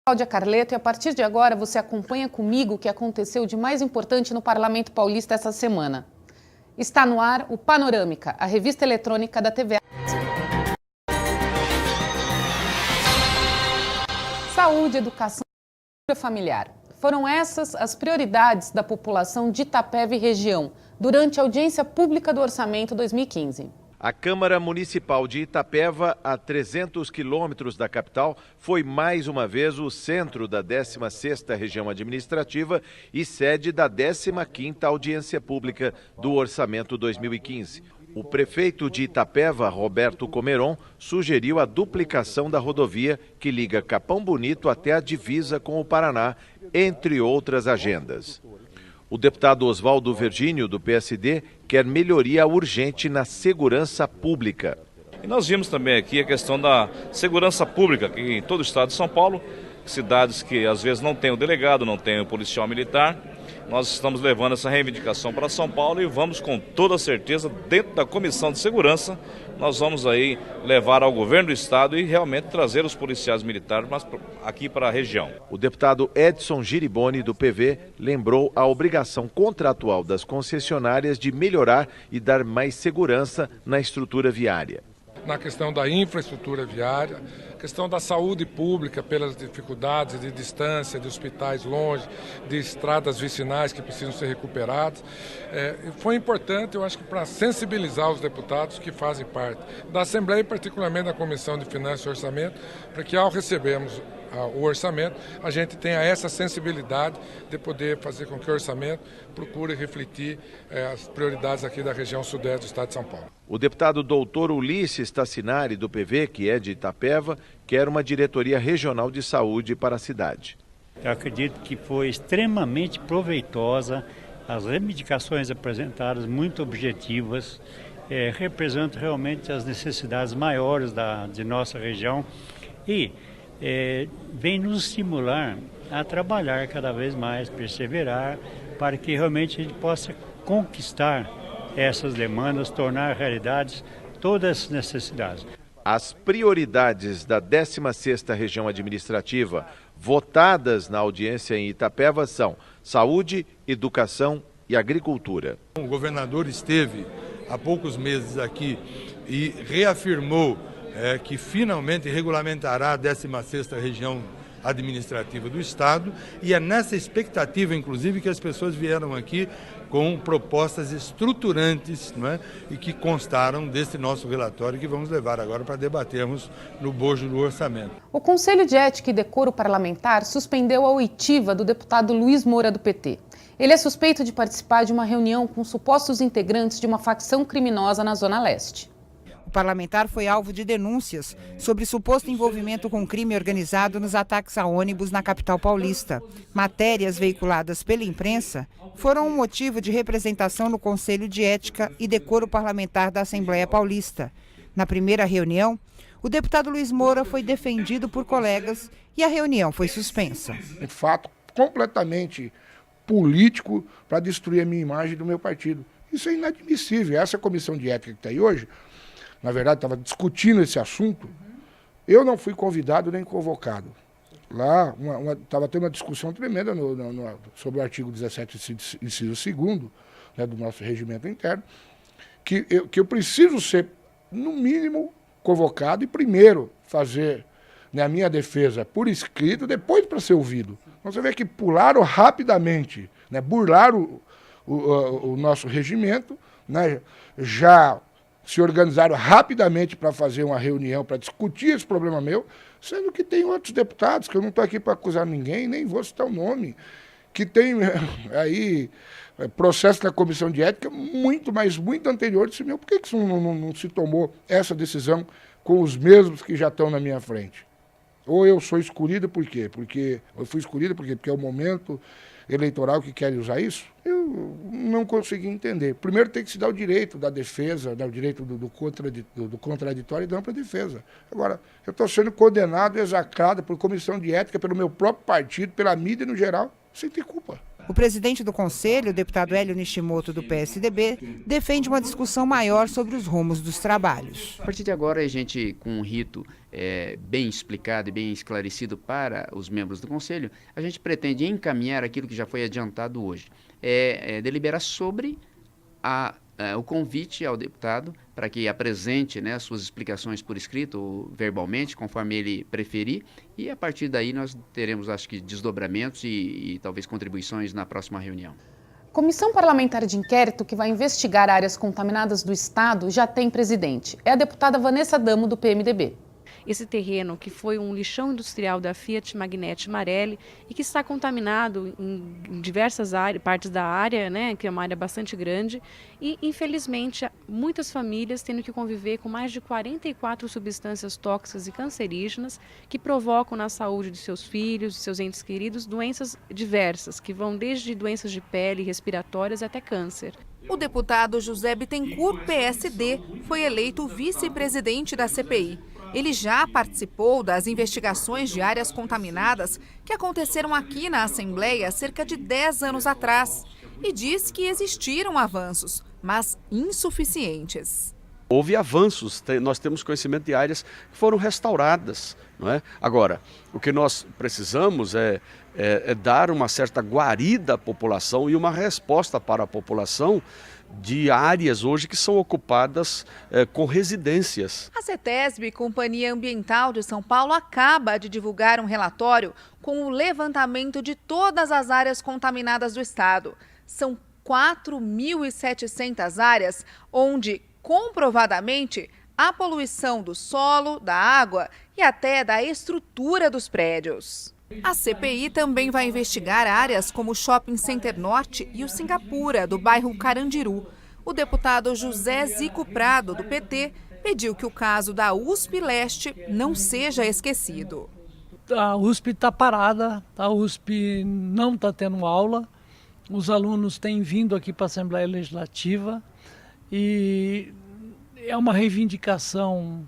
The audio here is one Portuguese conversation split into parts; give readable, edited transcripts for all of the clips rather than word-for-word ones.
Cláudia Carleto, e a partir de agora você acompanha comigo o que aconteceu de mais importante no Parlamento Paulista essa semana. Está no ar o Panorâmica, a revista eletrônica da TV. Saúde, educação e cultura familiar. Foram essas as prioridades da população de Itapeva e região durante a audiência pública do Orçamento 2015. A Câmara Municipal de Itapeva, a 300 quilômetros da capital, foi mais uma vez o centro da 16ª Região Administrativa e sede da 15ª Audiência Pública do Orçamento 2015. O prefeito de Itapeva, Roberto Comeron, sugeriu a duplicação da rodovia que liga Capão Bonito até a divisa com o Paraná, entre outras agendas. O deputado Oswaldo Virgínio, do PSD, quer melhoria urgente na segurança pública. E nós vimos também aqui a questão da segurança pública, que em todo o estado de São Paulo, cidades que às vezes não tem o delegado, não tem o policial militar, nós estamos levando essa reivindicação para São Paulo e vamos com toda certeza, dentro da Comissão de Segurança, nós vamos aí levar ao governo do estado e realmente trazer os policiais militares aqui para a região. O deputado Edson Giriboni, do PV, lembrou a obrigação contratual das concessionárias de melhorar e dar mais segurança na estrutura viária. Na questão da infraestrutura viária, questão da saúde pública pelas dificuldades de distância, de hospitais longe, de estradas vicinais que precisam ser recuperadas. Foi importante, eu acho que para sensibilizar os deputados que fazem parte da Assembleia, e particularmente da Comissão de Finanças e Orçamento, para que ao recebermos o orçamento, a gente tenha essa sensibilidade de poder fazer com que o orçamento procure refletir as prioridades aqui da região sudeste do estado de São Paulo. O deputado doutor Ulisses Tassinari, do PV, que é de Itapeva, quer uma diretoria regional de saúde para a cidade. Eu acredito que foi extremamente proveitosa, as reivindicações apresentadas muito objetivas, representam realmente as necessidades maiores de nossa região e vem nos estimular a trabalhar cada vez mais, perseverar, para que realmente a gente possa conquistar essas demandas, tornar realidades todas essas necessidades. As prioridades da 16ª Região Administrativa, votadas na audiência em Itapeva, são saúde, educação e agricultura. O governador esteve há poucos meses aqui e reafirmou que finalmente regulamentará a 16ª Região Administrativa do Estado, e é nessa expectativa, inclusive, que as pessoas vieram aqui com propostas estruturantes, não é? E que constaram desse nosso relatório que vamos levar agora para debatermos no bojo do orçamento. O Conselho de Ética e Decoro Parlamentar suspendeu a oitiva do deputado Luiz Moura, do PT. Ele é suspeito de participar de uma reunião com supostos integrantes de uma facção criminosa na Zona Leste. O parlamentar foi alvo de denúncias sobre suposto envolvimento com crime organizado nos ataques a ônibus na capital paulista. Matérias veiculadas pela imprensa foram um motivo de representação no Conselho de Ética e Decoro Parlamentar da Assembleia Paulista. Na primeira reunião, o deputado Luiz Moura foi defendido por colegas e a reunião foi suspensa. Um fato completamente político para destruir a minha imagem do meu partido. Isso é inadmissível. Essa comissão de ética que está aí hoje, na verdade, estava discutindo esse assunto, eu não fui convidado nem convocado. Lá estava tendo uma discussão tremenda sobre o artigo 17, inciso 2º, né, do nosso regimento interno, que eu preciso ser, no mínimo, convocado e primeiro fazer, né, a minha defesa por escrito, depois para ser ouvido. Então você vê que pularam rapidamente, né, burlaram o nosso regimento, né, já se organizaram rapidamente para fazer uma reunião, para discutir esse problema meu, sendo que tem outros deputados, que eu não estou aqui para acusar ninguém, nem vou citar o nome, que tem aí processo na Comissão de Ética muito anterior desse meu. Por que isso não se tomou essa decisão com os mesmos que já estão na minha frente? Ou eu sou escolhido por quê? Porque eu fui escolhido por quê? Porque é o momento eleitoral que querem usar isso? Eu não consegui entender. Primeiro tem que se dar o direito da defesa, o direito do contraditório e da ampla defesa. Agora, eu estou sendo condenado, execrado por comissão de ética, pelo meu próprio partido, pela mídia no geral, sem ter culpa. O presidente do Conselho, o deputado Hélio Nishimoto, do PSDB, defende uma discussão maior sobre os rumos dos trabalhos. A partir de agora, a gente, com um rito bem explicado e bem esclarecido para os membros do Conselho, a gente pretende encaminhar aquilo que já foi adiantado hoje. Deliberar sobre o convite ao deputado para que apresente, né, as suas explicações por escrito ou verbalmente, conforme ele preferir, e a partir daí nós teremos, acho que, desdobramentos e talvez contribuições na próxima reunião. Comissão parlamentar de inquérito que vai investigar áreas contaminadas do Estado já tem presidente. É a deputada Vanessa Damo, do PMDB. Esse terreno, que foi um lixão industrial da Fiat Magnete Marelli e que está contaminado em diversas partes da área, né, que é uma área bastante grande, e infelizmente muitas famílias tendo que conviver com mais de 44 substâncias tóxicas e cancerígenas que provocam na saúde de seus filhos, de seus entes queridos, doenças diversas, que vão desde doenças de pele, respiratórias até câncer. O deputado José Bittencourt, PSD, foi eleito vice-presidente da CPI. Ele já participou das investigações de áreas contaminadas que aconteceram aqui na Assembleia cerca de 10 anos atrás e diz que existiram avanços, mas insuficientes. Houve avanços, nós temos conhecimento de áreas que foram restauradas, não é? Agora, o que nós precisamos é dar uma certa guarida à população e uma resposta para a população de áreas hoje que são ocupadas com residências. A CETESB, Companhia Ambiental de São Paulo, acaba de divulgar um relatório com o levantamento de todas as áreas contaminadas do estado. São 4.700 áreas onde, comprovadamente, há poluição do solo, da água e até da estrutura dos prédios. A CPI também vai investigar áreas como o Shopping Center Norte e o Singapura, do bairro Carandiru. O deputado José Zico Prado, do PT, pediu que o caso da USP Leste não seja esquecido. A USP está parada, a USP não está tendo aula, os alunos têm vindo aqui para a Assembleia Legislativa e é uma reivindicação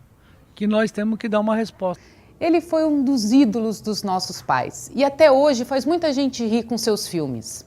que nós temos que dar uma resposta. Ele foi um dos ídolos dos nossos pais e até hoje faz muita gente rir com seus filmes.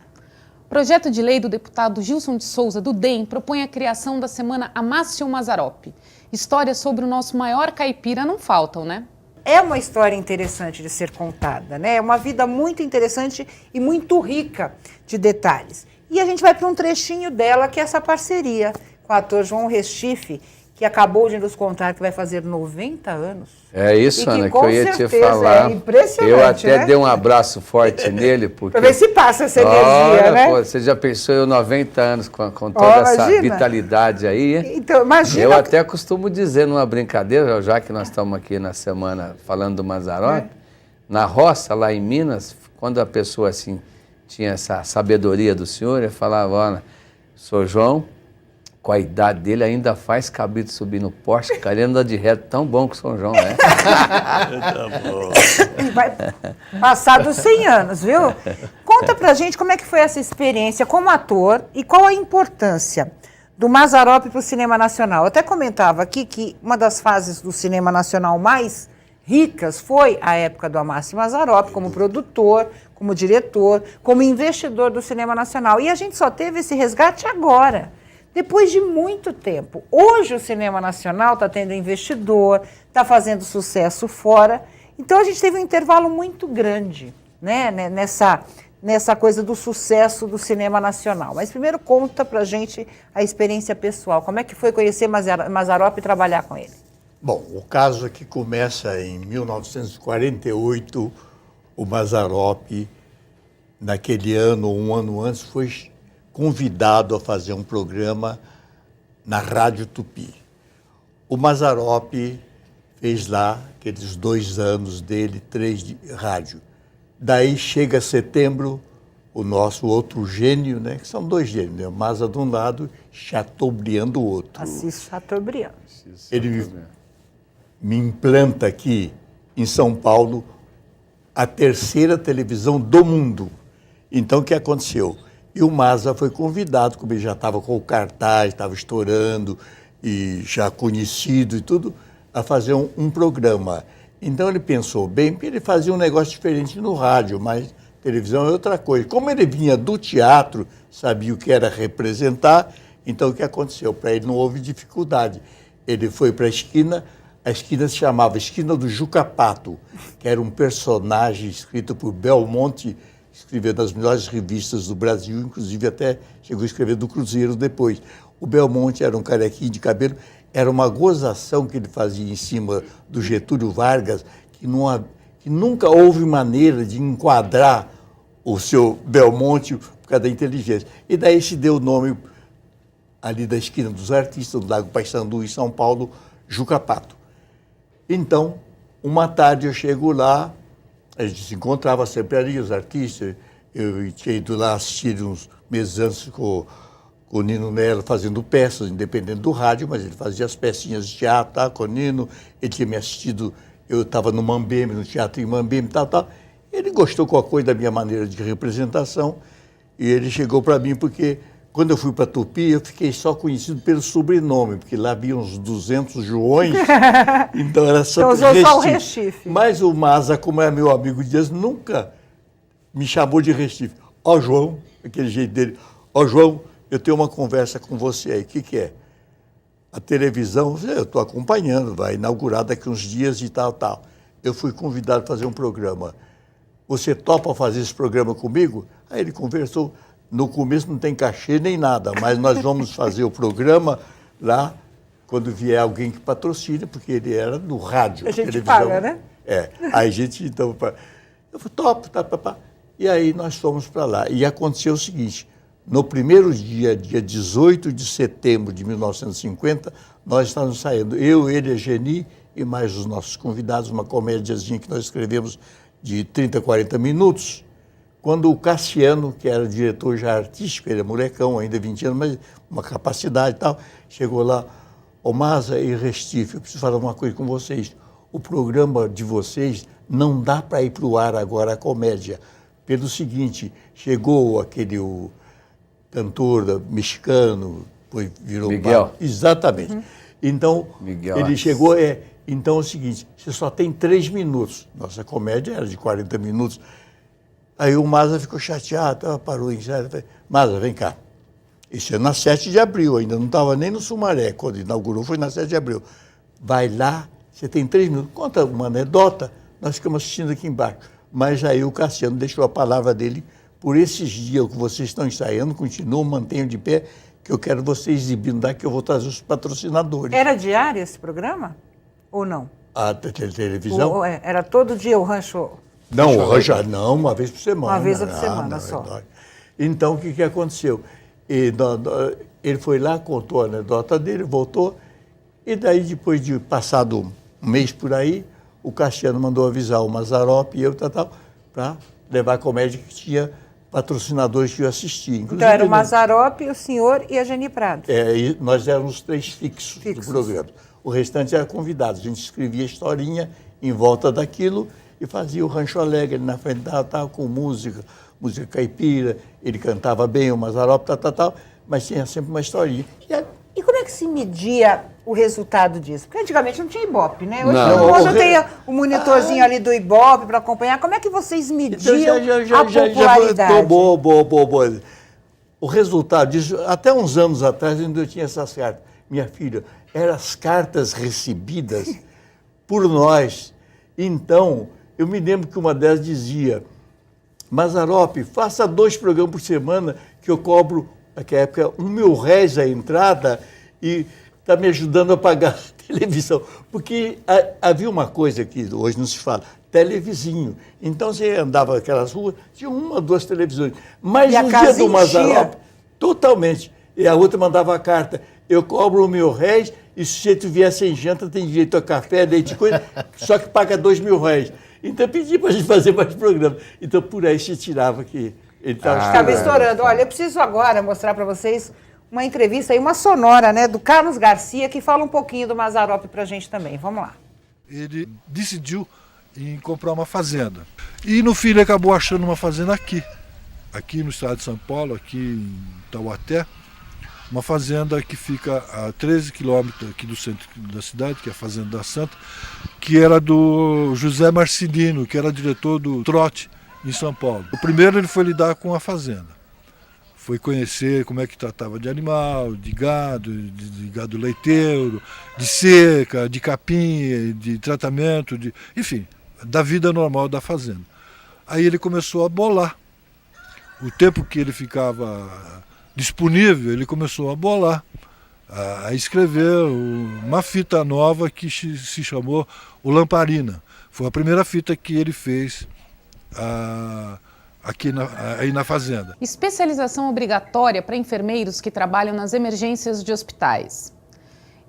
O projeto de lei do deputado Gilson de Souza, do DEM, propõe a criação da Semana Amácio Mazzaropi. Histórias sobre o nosso maior caipira não faltam, né? É uma história interessante de ser contada, né? É uma vida muito interessante e muito rica de detalhes. E a gente vai para um trechinho dela, que é essa parceria com o ator João Restife, que acabou de nos contar que vai fazer 90 anos. É isso, Ana, que eu ia te É falar. impressionante, eu até né? dei um abraço forte nele, porque... Para ver se passa essa energia, né? Pô, você já pensou eu 90 anos com toda essa vitalidade aí? Então, imagina... Eu até costumo dizer numa brincadeira, já que nós estamos aqui na semana falando do Mazzaropi, na roça, lá em Minas, quando a pessoa assim tinha essa sabedoria do senhor, eu falava, olha, sou João, com a idade dele ainda faz cabrito subir no poste, cara, ele anda de reto tão bom que São João, né? Ele vai passar dos 100 anos, viu? Conta pra gente como é que foi essa experiência como ator e qual a importância do Mazzaropi para o cinema nacional. Eu até comentava aqui que uma das fases do cinema nacional mais ricas foi a época do Amácio Mazzaropi, como produtor, como diretor, como investidor do cinema nacional. E a gente só teve esse resgate agora, depois de muito tempo. Hoje o cinema nacional está tendo investidor, está fazendo sucesso fora. Então a gente teve um intervalo muito grande, né, nessa coisa do sucesso do cinema nacional. Mas primeiro conta pra gente a experiência pessoal. Como é que foi conhecer Mazzaropi e trabalhar com ele? Bom, o caso aqui começa em 1948. O Mazzaropi, naquele ano, um ano antes, foi convidado a fazer um programa na Rádio Tupi. O Mazzaropi fez lá aqueles 2 anos dele, 3 de rádio. Daí chega setembro, o nosso outro gênio, né, que são 2 gênios, né, o Mazza de um lado, Chateaubriand do outro. Assis Chateaubriand. Ele me implanta aqui em São Paulo a 3ª televisão do mundo. Então o que aconteceu? E o Mazza foi convidado, como ele já estava com o cartaz, estava estourando e já conhecido e tudo, a fazer um programa. Então ele pensou bem, porque ele fazia um negócio diferente no rádio, mas televisão é outra coisa. Como ele vinha do teatro, sabia o que era representar, então o que aconteceu? Para ele não houve dificuldade. Ele foi para a esquina se chamava Esquina do Juca-Pato, que era um personagem escrito por Belmonte, escreveu nas melhores revistas do Brasil, inclusive até chegou a escrever do Cruzeiro depois. O Belmonte era um carequinho de cabelo, era uma gozação que ele fazia em cima do Getúlio Vargas, que nunca houve maneira de enquadrar o seu Belmonte por causa da inteligência. E daí se deu o nome, ali da Esquina dos Artistas, do Lago Paissandu, em São Paulo, Juca-Pato. Então, uma tarde eu chego lá, a gente se encontrava sempre ali, os artistas, eu tinha ido lá assistir uns meses antes com o Nino Nelo fazendo peças, independente do rádio, mas ele fazia as pecinhas de teatro, tá, com o Nino, ele tinha me assistido, eu estava no Mambembe, no teatro em Mambembe, tal. Ele gostou com a coisa da minha maneira de representação e ele chegou para mim porque quando eu fui para Tupi, eu fiquei só conhecido pelo sobrenome, porque lá havia uns 200 Joões, então era só o Recife. Mas o Maza, como é meu amigo de Deus, nunca me chamou de Recife. Ó João, aquele jeito dele, ó João, eu tenho uma conversa com você aí, o que é? A televisão, eu estou acompanhando, vai inaugurar daqui uns dias e tal. Eu fui convidado a fazer um programa. Você topa fazer esse programa comigo? Aí ele conversou. No começo não tem cachê nem nada, mas nós vamos fazer o programa lá quando vier alguém que patrocina, porque ele era do rádio. A gente televisão. paga, né? Aí a gente, então, eu falei, topo, tá. E aí nós fomos para lá. E aconteceu o seguinte, no primeiro dia 18 de setembro de 1950, nós estávamos saindo, eu, ele, a Geni e mais os nossos convidados, uma comédiazinha que nós escrevemos de 30, 40 minutos, quando o Cassiano, que era diretor já artístico, ele é molecão, ainda 20 anos, mas uma capacidade e tal, chegou lá, ô Maza e Recife, eu preciso falar uma coisa com vocês. O programa de vocês não dá para ir para o ar agora, a comédia. Pelo seguinte, chegou o cantor mexicano, depois virou... Miguel. Exatamente. Então, Miguel. Ele chegou, então é o seguinte, você só tem 3 minutos. Nossa comédia era de 40 minutos. Aí o Maza ficou chateado, parou em falei, Maza, vem cá. Isso é na 7 de abril, ainda não estava nem no Sumaré, quando inaugurou foi na 7 de abril. Vai lá, você tem 3 minutos, conta uma anedota, nós ficamos assistindo aqui embaixo. Mas aí o Cassiano deixou a palavra dele, por esses dias que vocês estão ensaiando, continuam, mantenham de pé, que eu quero vocês exibindo daqui, que eu vou trazer os patrocinadores. Era diário esse programa? Ou não? A televisão? Era todo dia o rancho... Não, não, uma vez por semana. Uma vez por semana só. Então, o que aconteceu? Ele foi lá, contou a anedota dele, voltou, e daí, depois de passado um mês por aí, o Cassiano mandou avisar o Mazzaropi e eu, para levar a comédia que tinha patrocinadores que eu assistia. Inclusive, então, era o Mazzaropi, o senhor e a Geni Prado. E nós éramos os 3 fixos do programa. O restante era convidado. A gente escrevia historinha em volta daquilo, e fazia o Rancho Alegre na frente, com música caipira, ele cantava bem, o Mazzaropi, mas tinha sempre uma historinha. E como é que se media o resultado disso? Porque antigamente não tinha Ibope, né? Hoje tem o monitorzinho ali do Ibope para acompanhar. Como é que vocês mediam a popularidade? Boa. O resultado disso, até uns anos atrás, ainda eu tinha essas cartas. Minha filha, eram as cartas recebidas por nós. Então, eu me lembro que uma delas dizia, Mazzaropi, faça 2 programas por semana que eu cobro, naquela época, R$1.000 a entrada e está me ajudando a pagar a televisão. Porque havia uma coisa que hoje não se fala, televizinho. Então você andava naquelas ruas, tinha 1 ou 2 televisões. Mas no dia do Mazzaropi, totalmente. E a outra mandava a carta, eu cobro R$1.000 e se você vier sem janta, tem direito a café, leite, coisa, só que paga R$2.000. Então pedi para a gente fazer mais programa. Então por aí se tirava que ele estava estourando. Olha, eu preciso agora mostrar para vocês uma entrevista aí, uma sonora, né, do Carlos Garcia, que fala um pouquinho do Mazzaropi para a gente também. Vamos lá. Ele decidiu em comprar uma fazenda. E no fim ele acabou achando uma fazenda aqui no estado de São Paulo, aqui em Taubaté. Uma fazenda que fica a 13 quilômetros aqui do centro da cidade, que é a Fazenda da Santa, que era do José Marcelino, que era diretor do Trote, em São Paulo. O primeiro ele foi lidar com a fazenda. Foi conhecer como é que tratava de animal, de gado leiteiro, de seca, de capim, de tratamento, enfim, da vida normal da fazenda. Aí ele começou a bolar. O tempo que ele ficava disponível, ele começou a bolar, a escrever uma fita nova que se chamou O Lamparina. Foi a primeira fita que ele fez aí na fazenda. Especialização obrigatória para enfermeiros que trabalham nas emergências de hospitais.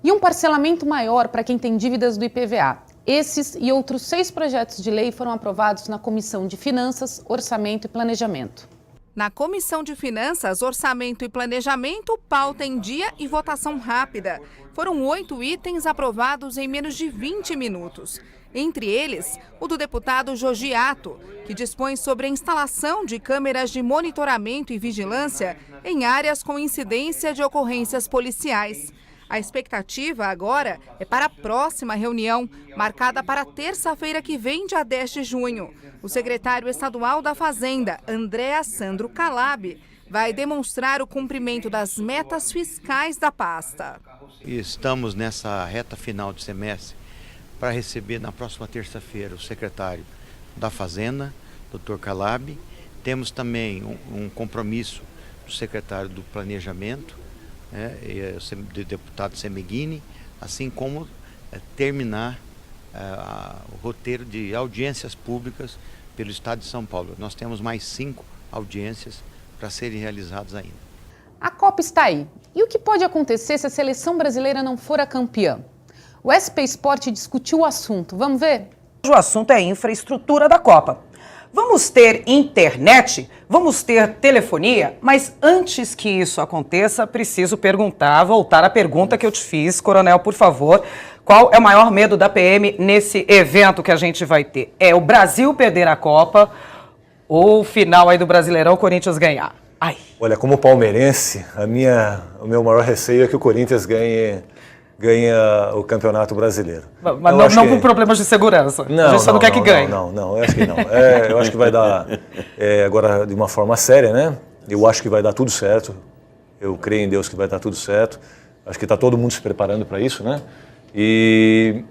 E um parcelamento maior para quem tem dívidas do IPVA. Esses e outros 6 projetos de lei foram aprovados na Comissão de Finanças, Orçamento e Planejamento. Na Comissão de Finanças, Orçamento e Planejamento, pauta em dia e votação rápida. Foram 8 itens aprovados em menos de 20 minutos. Entre eles, o do deputado Jogiato, que dispõe sobre a instalação de câmeras de monitoramento e vigilância em áreas com incidência de ocorrências policiais. A expectativa agora é para a próxima reunião, marcada para terça-feira que vem, dia 10 de junho. O secretário estadual da Fazenda, André Sandro Calab, vai demonstrar o cumprimento das metas fiscais da pasta. Estamos nessa reta final de semestre para receber na próxima terça-feira o secretário da Fazenda, Dr. Calab. Temos também um compromisso do secretário do Planejamento, do deputado Semeghini, assim como terminar o roteiro de audiências públicas pelo Estado de São Paulo. Nós temos mais 5 audiências para serem realizadas ainda. A Copa está aí. E o que pode acontecer se a seleção brasileira não for a campeã? O SP Sport discutiu o assunto. Vamos ver? O assunto é a infraestrutura da Copa. Vamos ter internet? Vamos ter telefonia? Mas antes que isso aconteça, preciso voltar à pergunta que eu te fiz, Coronel, por favor. Qual é o maior medo da PM nesse evento que a gente vai ter? É o Brasil perder a Copa ou o final aí do Brasileirão, o Corinthians ganhar? Ai. Olha, como palmeirense, o meu maior receio é que o Corinthians ganha o Campeonato Brasileiro. Mas não por problemas de segurança. Não, a gente só não quer que ganhe. Não, eu acho que não. Eu acho que vai dar, agora de uma forma séria, né? Eu acho que vai dar tudo certo. Eu creio em Deus que vai dar tudo certo. Acho que está todo mundo se preparando para isso, né? E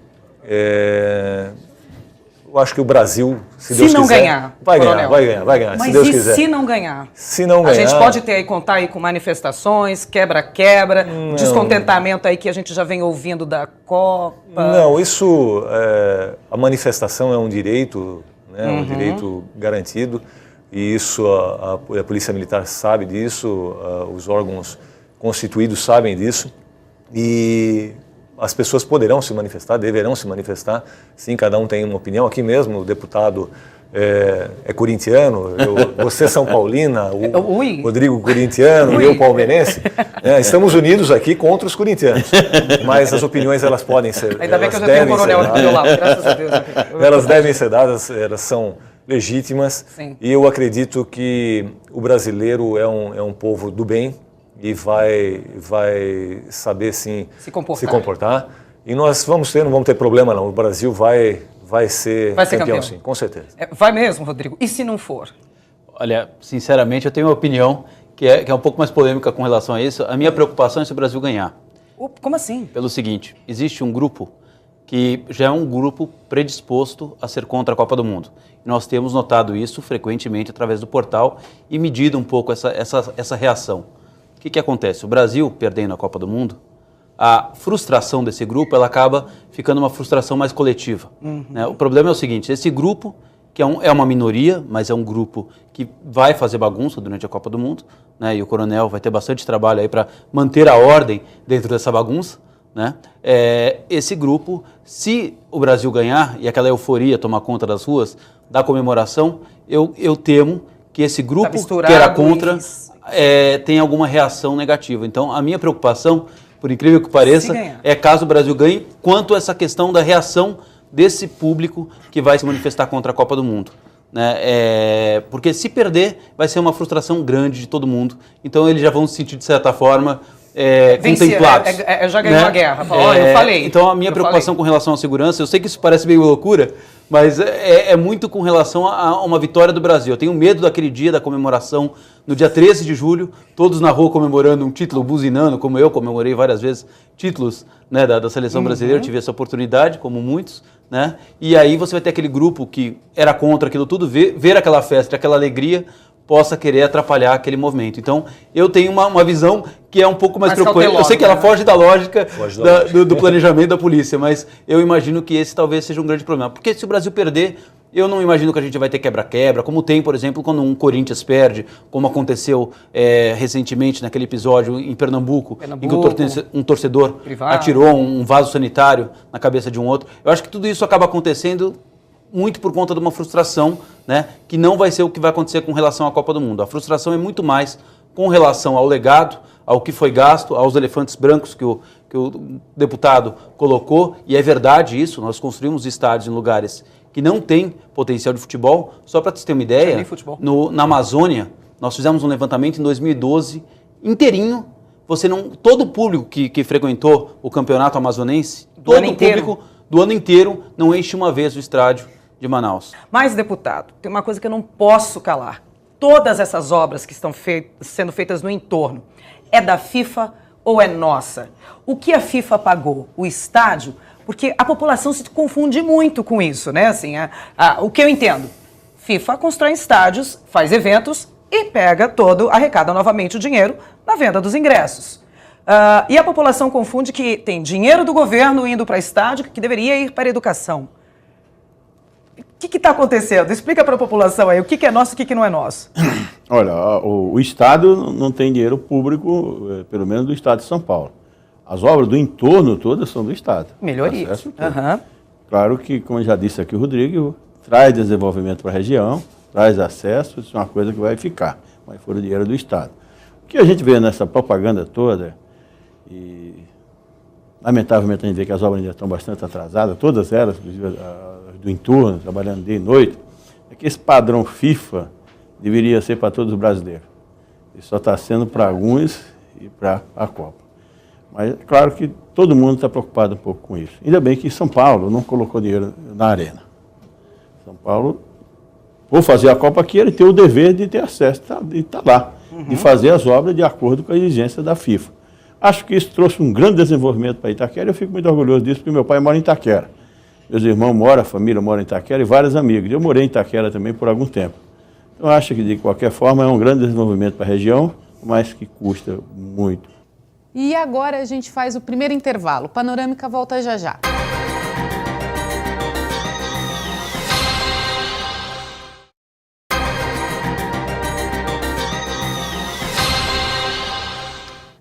eu acho que o Brasil, se Deus quiser, vai ganhar, Mas se Deus e quiser. Se não ganhar? Se não ganhar, a gente pode contar aí com manifestações, quebra-quebra, descontentamento aí que a gente já vem ouvindo da Copa. Não, isso, a manifestação é um direito, né, um direito garantido, e isso a Polícia Militar sabe disso, os órgãos constituídos sabem disso, e as pessoas poderão se manifestar, deverão se manifestar. Sim, cada um tem uma opinião. Aqui mesmo, o deputado é corintiano, você é São Paulina, o Rodrigo corintiano, eu palmeirense. Estamos unidos aqui contra os corintianos. Mas as opiniões, elas podem ser... Ainda bem que eu já tenho um coronel aqui do meu lado, graças a Deus. Elas devem ser dadas, elas são legítimas. Sim. E eu acredito que o brasileiro é um povo do bem, e vai saber, sim, se comportar. E nós não vamos ter problema, não. O Brasil vai ser campeão, sim, com certeza. Vai mesmo, Rodrigo? E se não for? Olha, sinceramente, eu tenho uma opinião que é um pouco mais polêmica com relação a isso. A minha preocupação é se o Brasil ganhar. Como assim? Pelo seguinte, existe um grupo que já é um grupo predisposto a ser contra a Copa do Mundo. Nós temos notado isso frequentemente através do portal e medido um pouco essa reação. O que acontece? O Brasil, perdendo a Copa do Mundo, a frustração desse grupo ela acaba ficando uma frustração mais coletiva. Né? O problema é o seguinte, esse grupo, que é uma minoria, mas é um grupo que vai fazer bagunça durante a Copa do Mundo, né? E o Coronel vai ter bastante trabalho aí para manter a ordem dentro dessa bagunça. Né? Esse grupo, se o Brasil ganhar e aquela euforia tomar conta das ruas, da comemoração, eu temo que esse grupo que era contra... tem alguma reação negativa. Então, a minha preocupação, por incrível que pareça, é caso o Brasil ganhe, quanto a essa questão da reação desse público que vai se manifestar contra a Copa do Mundo. Né? Porque se perder, vai ser uma frustração grande de todo mundo. Então, eles já vão se sentir, de certa forma, contemplados. Já ganhou a guerra. Eu falei. Então a minha preocupação com relação à segurança, eu sei que isso parece meio loucura, mas é muito com relação a uma vitória do Brasil. Eu tenho medo daquele dia da comemoração, no dia 13 de julho, todos na rua comemorando um título, buzinando, como eu comemorei várias vezes títulos, né, da seleção brasileira, eu tive essa oportunidade, como muitos, né? E aí você vai ter aquele grupo que era contra aquilo tudo, ver aquela festa, aquela alegria, possa querer atrapalhar aquele movimento. Então, eu tenho uma visão que é um pouco mais preocupante. Eu sei que ela foge da lógica do planejamento da polícia, mas eu imagino que esse talvez seja um grande problema. Porque se o Brasil perder, eu não imagino que a gente vai ter quebra-quebra, como tem, por exemplo, quando um Corinthians perde, como aconteceu recentemente naquele episódio em Pernambuco, em que um torcedor atirou um vaso sanitário na cabeça de um outro. Eu acho que tudo isso acaba acontecendo muito por conta de uma frustração, né, que não vai ser o que vai acontecer com relação à Copa do Mundo. A frustração é muito mais com relação ao legado, ao que foi gasto, aos elefantes brancos que o deputado colocou, e é verdade isso, nós construímos estádios em lugares que não tem potencial de futebol. Só para você ter uma ideia, na Amazônia, nós fizemos um levantamento em 2012, inteirinho, todo o público que frequentou o campeonato amazonense, todo o público do ano inteiro não enche uma vez o estádio de Manaus. Mas, deputado, tem uma coisa que eu não posso calar. Todas essas obras que estão sendo feitas no entorno, é da FIFA ou é nossa? O que a FIFA pagou? O estádio? Porque a população se confunde muito com isso, né? Assim, o que eu entendo, FIFA constrói estádios, faz eventos e arrecada novamente o dinheiro na venda dos ingressos. E a população confunde que tem dinheiro do governo indo para estádio que deveria ir para a educação. O que está acontecendo? Explica para a população aí o que é nosso e o que não é nosso. Olha, o Estado não tem dinheiro público, pelo menos do Estado de São Paulo. As obras do entorno todas são do Estado. Melhoria. Claro que, como já disse aqui o Rodrigo, traz desenvolvimento para a região, traz acesso, isso é uma coisa que vai ficar, mas for o dinheiro do Estado. O que a gente vê nessa propaganda toda, e lamentavelmente a gente vê que as obras ainda estão bastante atrasadas, todas elas, inclusive do entorno, trabalhando dia e noite, é que esse padrão FIFA deveria ser para todos os brasileiros. Ele só está sendo para alguns e para a Copa. Mas é claro que todo mundo está preocupado um pouco com isso. Ainda bem que São Paulo não colocou dinheiro na arena. São Paulo, por fazer a Copa aqui, ele tem o dever de ter acesso, de estar lá, de fazer as obras de acordo com a exigência da FIFA. Acho que isso trouxe um grande desenvolvimento para Itaquera, eu fico muito orgulhoso disso, porque meu pai mora em Itaquera. Meus irmãos moram, a família mora em Itaquera e vários amigos. Eu morei em Itaquera também por algum tempo. Então, acho que, de qualquer forma, é um grande desenvolvimento para a região, mas que custa muito. E agora a gente faz o primeiro intervalo. Panorâmica volta já já.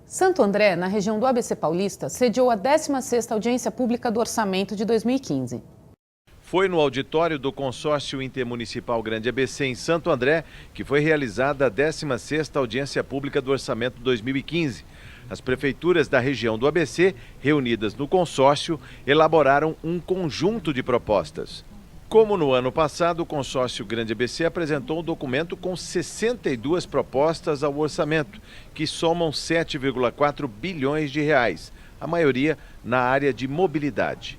Santo André, na região do ABC Paulista, sediou a 16ª audiência pública do orçamento de 2015. Foi no auditório do Consórcio Intermunicipal Grande ABC em Santo André que foi realizada a 16ª audiência pública do orçamento 2015. As prefeituras da região do ABC, reunidas no consórcio, elaboraram um conjunto de propostas. Como no ano passado, o consórcio Grande ABC apresentou um documento com 62 propostas ao orçamento, que somam 7,4 bilhões de reais, a maioria na área de mobilidade.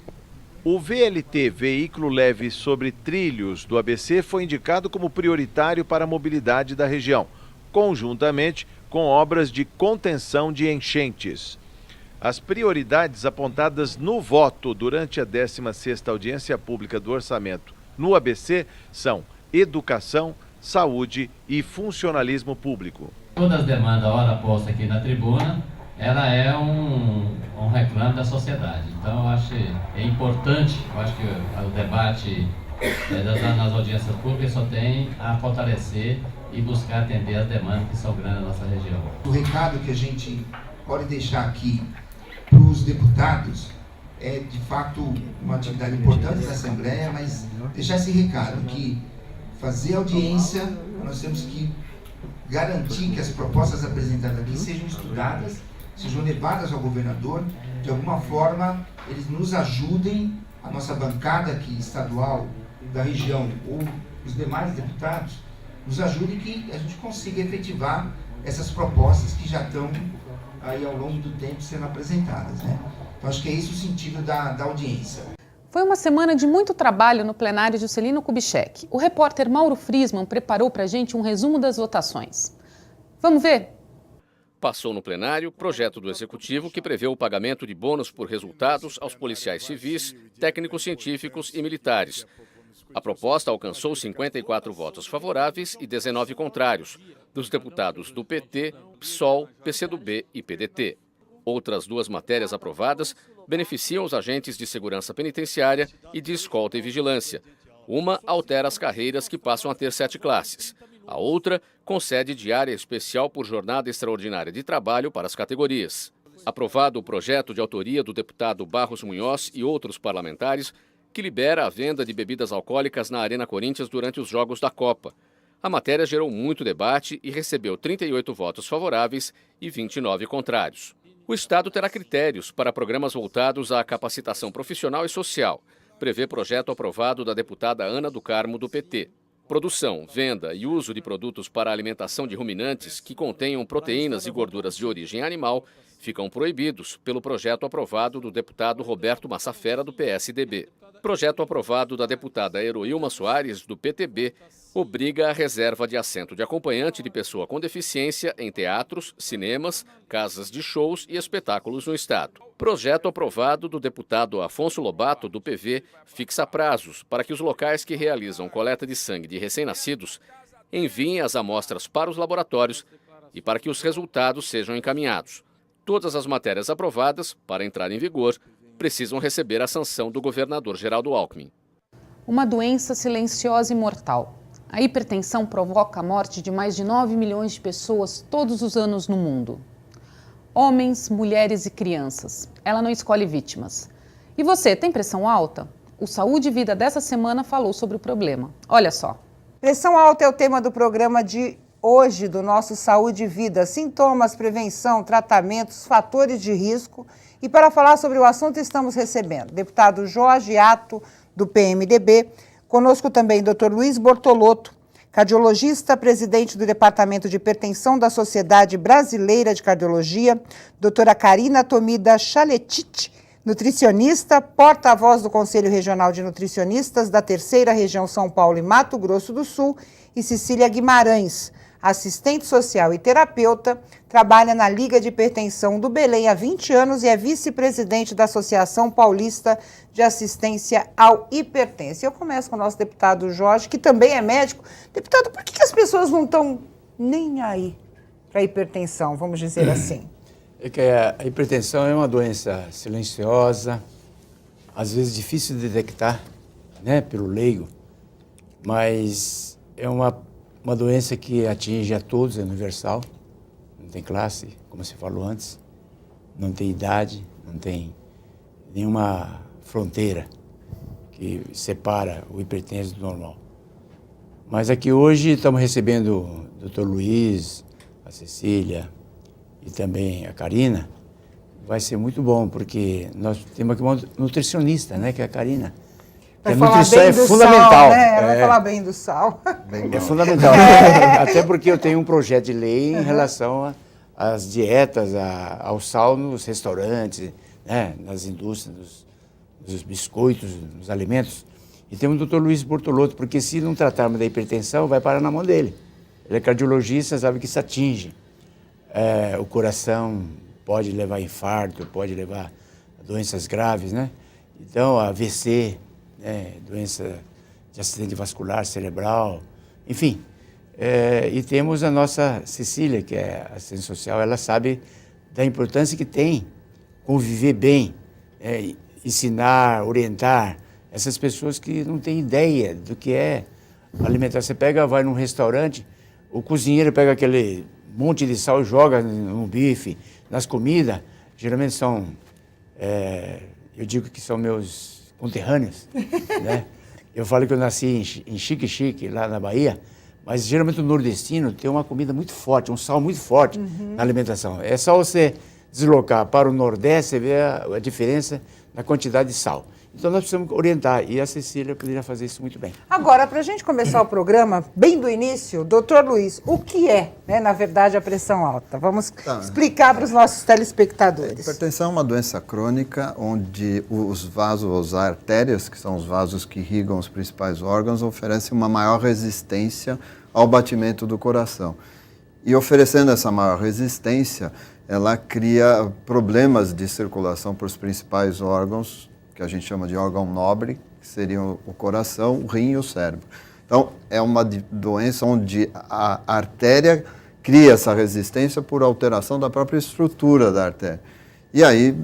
O VLT, Veículo Leve sobre Trilhos do ABC, foi indicado como prioritário para a mobilidade da região, conjuntamente com obras de contenção de enchentes. As prioridades apontadas no voto durante a 16ª audiência pública do orçamento no ABC são educação, saúde e funcionalismo público. Todas as demandas, a hora posta aqui na tribuna, ela é um reclame da sociedade. Então, eu acho que é importante, eu acho que o debate nas audiências públicas só tem a fortalecer e buscar atender as demandas que são grandes na nossa região. O recado que a gente pode deixar aqui para os deputados é, de fato, uma atividade importante da Assembleia, mas deixar esse recado que fazer audiência, nós temos que garantir que as propostas apresentadas aqui sejam estudadas, sejam levadas ao governador, de alguma forma eles nos ajudem, a nossa bancada aqui estadual da região ou os demais deputados, nos ajudem que a gente consiga efetivar essas propostas que já estão aí ao longo do tempo sendo apresentadas, né? Então acho que é esse o sentido da audiência. Foi uma semana de muito trabalho no plenário Juscelino Kubitschek. O repórter Mauro Friesman preparou para a gente um resumo das votações. Vamos ver? Passou no plenário projeto do Executivo que prevê o pagamento de bônus por resultados aos policiais civis, técnicos científicos e militares. A proposta alcançou 54 votos favoráveis e 19 contrários, dos deputados do PT, PSOL, PCdoB e PDT. Outras duas matérias aprovadas beneficiam os agentes de segurança penitenciária e de escolta e vigilância. Uma altera as carreiras que passam a ter 7 classes. A outra concede diária especial por jornada extraordinária de trabalho para as categorias. Aprovado o projeto de autoria do deputado Barros Munhoz e outros parlamentares, que libera a venda de bebidas alcoólicas na Arena Corinthians durante os Jogos da Copa. A matéria gerou muito debate e recebeu 38 votos favoráveis e 29 contrários. O Estado terá critérios para programas voltados à capacitação profissional e social, prevê projeto aprovado da deputada Ana do Carmo, do PT. Produção, venda e uso de produtos para alimentação de ruminantes que contenham proteínas e gorduras de origem animal ficam proibidos pelo projeto aprovado do deputado Roberto Massafera, do PSDB. Projeto aprovado da deputada Heroilma Soares, do PTB, obriga a reserva de assento de acompanhante de pessoa com deficiência em teatros, cinemas, casas de shows e espetáculos no Estado. Projeto aprovado do deputado Afonso Lobato, do PV, fixa prazos para que os locais que realizam coleta de sangue de recém-nascidos enviem as amostras para os laboratórios e para que os resultados sejam encaminhados. Todas as matérias aprovadas, para entrar em vigor, precisam receber a sanção do governador Geraldo Alckmin. Uma doença silenciosa e mortal. A hipertensão provoca a morte de mais de 9 milhões de pessoas todos os anos no mundo. Homens, mulheres e crianças. Ela não escolhe vítimas. E você, tem pressão alta? O Saúde e Vida dessa semana falou sobre o problema. Olha só. Pressão alta é o tema do programa de hoje do nosso Saúde e Vida. Sintomas, prevenção, tratamentos, fatores de risco. E para falar sobre o assunto estamos recebendo o deputado Jorge Atto, do PMDB, conosco também o Dr. Luiz Bortolotto, cardiologista, presidente do Departamento de Hipertensão da Sociedade Brasileira de Cardiologia, doutora Karina Tomida Chaletich, nutricionista, porta-voz do Conselho Regional de Nutricionistas da 3ª Região São Paulo e Mato Grosso do Sul, e Cecília Guimarães, assistente social e terapeuta, trabalha na Liga de Hipertensão do Belém há 20 anos e é vice-presidente da Associação Paulista de Assistência ao Hipertenso. Eu começo com o nosso deputado Jorge, que também é médico. Deputado, por que as pessoas não estão nem aí para a hipertensão, vamos dizer assim? É que a hipertensão é uma doença silenciosa, às vezes difícil de detectar, né, pelo leigo, mas é uma doença que atinge a todos, é universal, não tem classe, como você falou antes, não tem idade, não tem nenhuma fronteira que separa o hipertenso do normal. Mas aqui hoje estamos recebendo o Dr. Luiz, a Cecília e também a Karina. Vai ser muito bom, porque nós temos aqui uma nutricionista, né, que é a Karina. Vai a falar nutrição bem é do fundamental. Sal, né? Ela vai falar bem do sal. É fundamental. Até porque eu tenho um projeto de lei em relação às dietas, ao sal nos restaurantes, né, nas indústrias, dos biscoitos, nos alimentos. E temos o Dr. Luiz Bortolotto, porque se não tratarmos da hipertensão, vai parar na mão dele. Ele é cardiologista, sabe que isso atinge o coração, pode levar a infarto, pode levar a doenças graves, né? Então, AVC, doença de acidente vascular cerebral, enfim. E temos a nossa Cecília, que é assistente social, ela sabe da importância que tem conviver bem, ensinar, orientar essas pessoas que não têm ideia do que é alimentar. Você vai num restaurante, o cozinheiro pega aquele monte de sal e joga no bife, nas comidas, geralmente são, eu digo que são meus conterrâneos, né? Eu falo que eu nasci em Xique-Xique, lá na Bahia, mas geralmente o nordestino tem uma comida muito forte, um sal muito forte na alimentação. É só você deslocar para o Nordeste, você vê a diferença na quantidade de sal. Então nós precisamos orientar, e a Cecília poderia fazer isso muito bem. Agora, para a gente começar o programa, bem do início, doutor Luiz, o que é, na verdade, a pressão alta? Vamos explicar para os nossos telespectadores. A hipertensão é uma doença crônica onde os vasos, as artérias, que são os vasos que irrigam os principais órgãos, oferecem uma maior resistência ao batimento do coração. E oferecendo essa maior resistência, ela cria problemas de circulação para os principais órgãos, que a gente chama de órgão nobre, que seriam o coração, o rim e o cérebro. Então, é uma doença onde a artéria cria essa resistência por alteração da própria estrutura da artéria. E aí,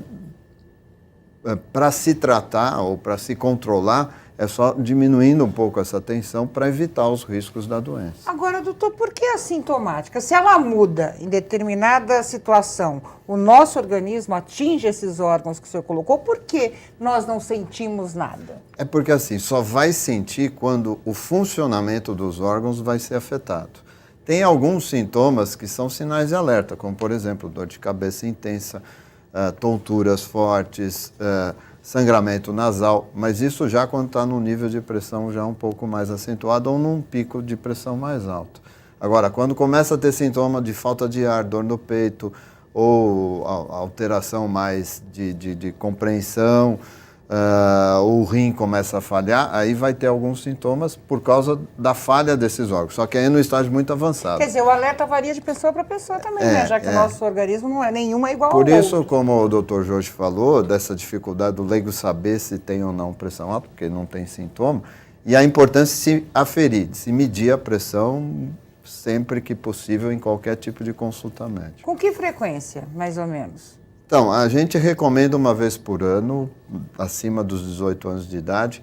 para se tratar ou para se controlar, é só diminuindo um pouco essa tensão para evitar os riscos da doença. Agora, doutor, por que assintomática? Se ela muda em determinada situação, o nosso organismo atinge esses órgãos que o senhor colocou, por que nós não sentimos nada? É porque assim, só vai sentir quando o funcionamento dos órgãos vai ser afetado. Tem alguns sintomas que são sinais de alerta, como por exemplo, dor de cabeça intensa, tonturas fortes, sangramento nasal, mas isso já quando está num nível de pressão já um pouco mais acentuado ou num pico de pressão mais alto. Agora, quando começa a ter sintoma de falta de ar, dor no peito ou alteração mais de compreensão, o rim começa a falhar, aí vai ter alguns sintomas por causa da falha desses órgãos, só que aí no estágio muito avançado. Quer dizer, o alerta varia de pessoa para pessoa também, né? Já que o nosso organismo não é nenhuma igual ao outro. Por isso, como o Dr. Jorge falou, dessa dificuldade do leigo saber se tem ou não pressão alta, porque não tem sintoma, e a importância de se aferir, de se medir a pressão sempre que possível em qualquer tipo de consulta médica. Com que frequência, mais ou menos? Então, a gente recomenda uma vez por ano, acima dos 18 anos de idade.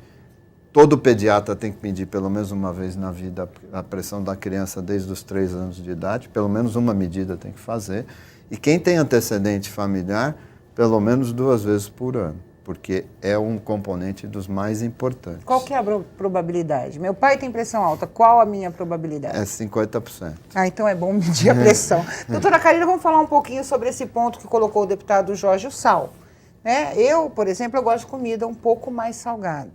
Todo pediatra tem que medir pelo menos uma vez na vida a pressão da criança desde os 3 anos de idade. Pelo menos uma medida tem que fazer. E quem tem antecedente familiar, pelo menos 2 vezes por ano, porque é um componente dos mais importantes. Qual que é a probabilidade? Meu pai tem pressão alta, qual a minha probabilidade? É 50%. Então é bom medir a pressão. Doutora Karina, vamos falar um pouquinho sobre esse ponto que colocou o deputado Jorge, o sal. Eu, por exemplo, eu gosto de comida um pouco mais salgada.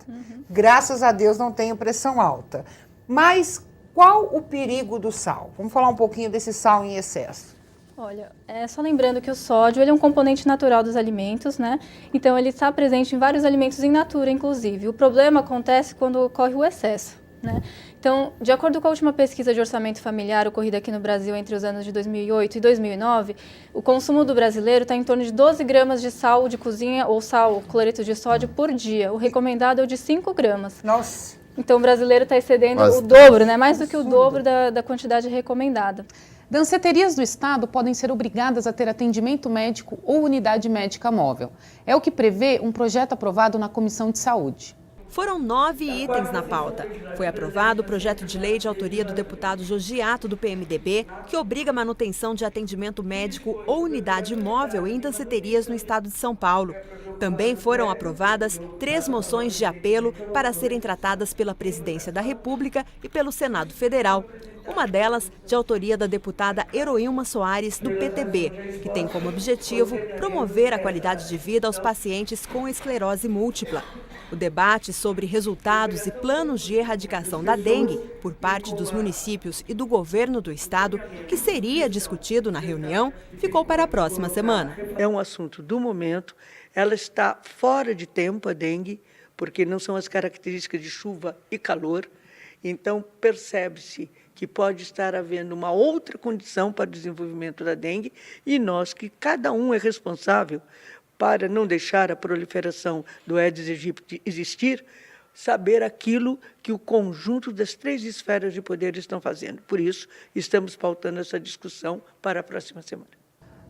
Graças a Deus não tenho pressão alta. Mas qual o perigo do sal? Vamos falar um pouquinho desse sal em excesso. Olha, só lembrando que o sódio ele é um componente natural dos alimentos, né? Então ele está presente em vários alimentos in natura, inclusive. O problema acontece quando ocorre o excesso, né? Então, de acordo com a última pesquisa de orçamento familiar ocorrida aqui no Brasil entre os anos de 2008 e 2009, o consumo do brasileiro está em torno de 12 gramas de sal de cozinha ou sal, cloreto de sódio por dia. O recomendado é o de 5 gramas. Nossa! Então o brasileiro está excedendo o dobro, né? Mais do que o dobro da quantidade recomendada. Danceterias do Estado podem ser obrigadas a ter atendimento médico ou unidade médica móvel. É o que prevê um projeto aprovado na Comissão de Saúde. Foram 9 itens na pauta. Foi aprovado o projeto de lei de autoria do deputado Jogiato, do PMDB, que obriga a manutenção de atendimento médico ou unidade móvel em danceterias no estado de São Paulo. Também foram aprovadas 3 moções de apelo para serem tratadas pela Presidência da República e pelo Senado Federal. Uma delas de autoria da deputada Heroilma Soares, do PTB, que tem como objetivo promover a qualidade de vida aos pacientes com esclerose múltipla. O debate sobre resultados e planos de erradicação da dengue por parte dos municípios e do governo do estado, que seria discutido na reunião, ficou para a próxima semana. É um assunto do momento, ela está fora de tempo, a dengue, porque não são as características de chuva e calor, então percebe-se que pode estar havendo uma outra condição para o desenvolvimento da dengue e nós, que cada um é responsável para não deixar a proliferação do Aedes aegypti existir, saber aquilo que o conjunto das 3 esferas de poder estão fazendo. Por isso, estamos pautando essa discussão para a próxima semana.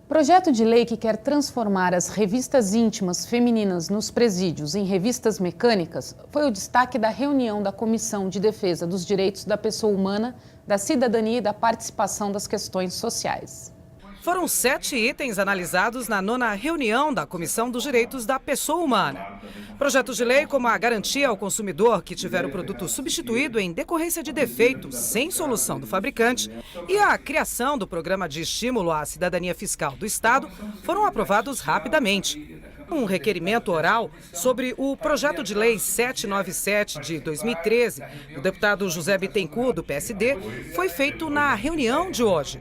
Projeto de lei que quer transformar as revistas íntimas femininas nos presídios em revistas mecânicas foi o destaque da reunião da Comissão de Defesa dos Direitos da Pessoa Humana, da Cidadania e da Participação das Questões Sociais. Foram 7 itens analisados na 9ª reunião da Comissão dos Direitos da Pessoa Humana. Projetos de lei como a garantia ao consumidor que tiver o produto substituído em decorrência de defeitos sem solução do fabricante e a criação do Programa de Estímulo à Cidadania Fiscal do Estado foram aprovados rapidamente. Um requerimento oral sobre o projeto de lei 797 de 2013, do deputado José Bittencourt, do PSD, foi feito na reunião de hoje.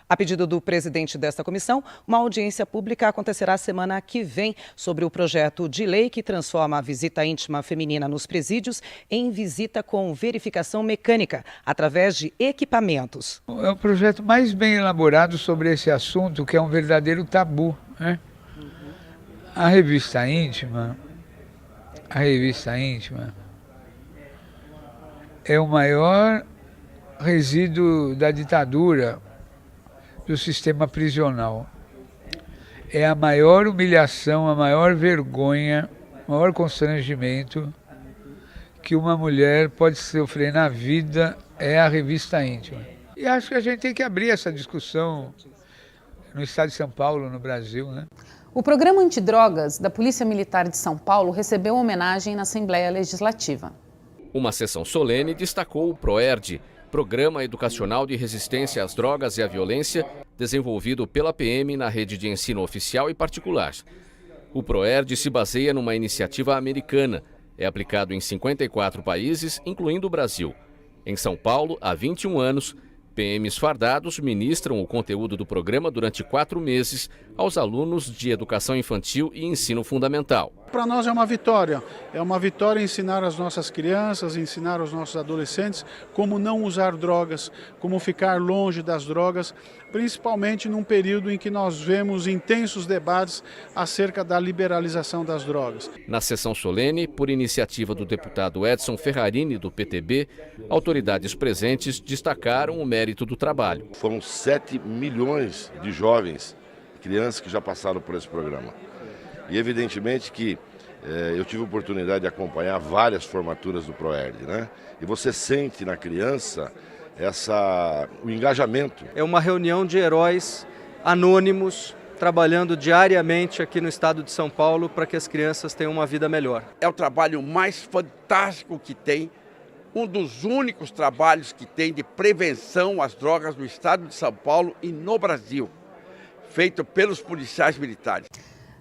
A pedido do presidente desta comissão, uma audiência pública acontecerá semana que vem sobre o projeto de lei que transforma a visita íntima feminina nos presídios em visita com verificação mecânica, através de equipamentos. É o projeto mais bem elaborado sobre esse assunto, que é um verdadeiro tabu, né? A revista íntima é o maior resíduo da ditadura do sistema prisional. É a maior humilhação, a maior vergonha, o maior constrangimento que uma mulher pode sofrer na vida é a revista íntima. E acho que a gente tem que abrir essa discussão no estado de São Paulo, no Brasil, né? O programa antidrogas da Polícia Militar de São Paulo recebeu homenagem na Assembleia Legislativa. Uma sessão solene destacou o PROERD, Programa Educacional de Resistência às Drogas e à Violência, desenvolvido pela PM na rede de ensino oficial e particular. O PROERD se baseia numa iniciativa americana. É aplicado em 54 países, incluindo o Brasil. Em São Paulo, há 21 anos, PMs fardados ministram o conteúdo do programa durante 4 meses aos alunos de educação infantil e ensino fundamental. Para nós é uma vitória ensinar as nossas crianças, ensinar os nossos adolescentes como não usar drogas, como ficar longe das drogas, principalmente num período em que nós vemos intensos debates acerca da liberalização das drogas. Na sessão solene, por iniciativa do deputado Edson Ferrarini, do PTB, autoridades presentes destacaram o mérito do trabalho. Foram 7 milhões de jovens, crianças que já passaram por esse programa. E evidentemente que eu tive a oportunidade de acompanhar várias formaturas do PROERD, né? E você sente na criança o engajamento. É uma reunião de heróis anônimos, trabalhando diariamente aqui no estado de São Paulo para que as crianças tenham uma vida melhor. É o trabalho mais fantástico que tem, um dos únicos trabalhos que tem de prevenção às drogas no estado de São Paulo e no Brasil, feito pelos policiais militares.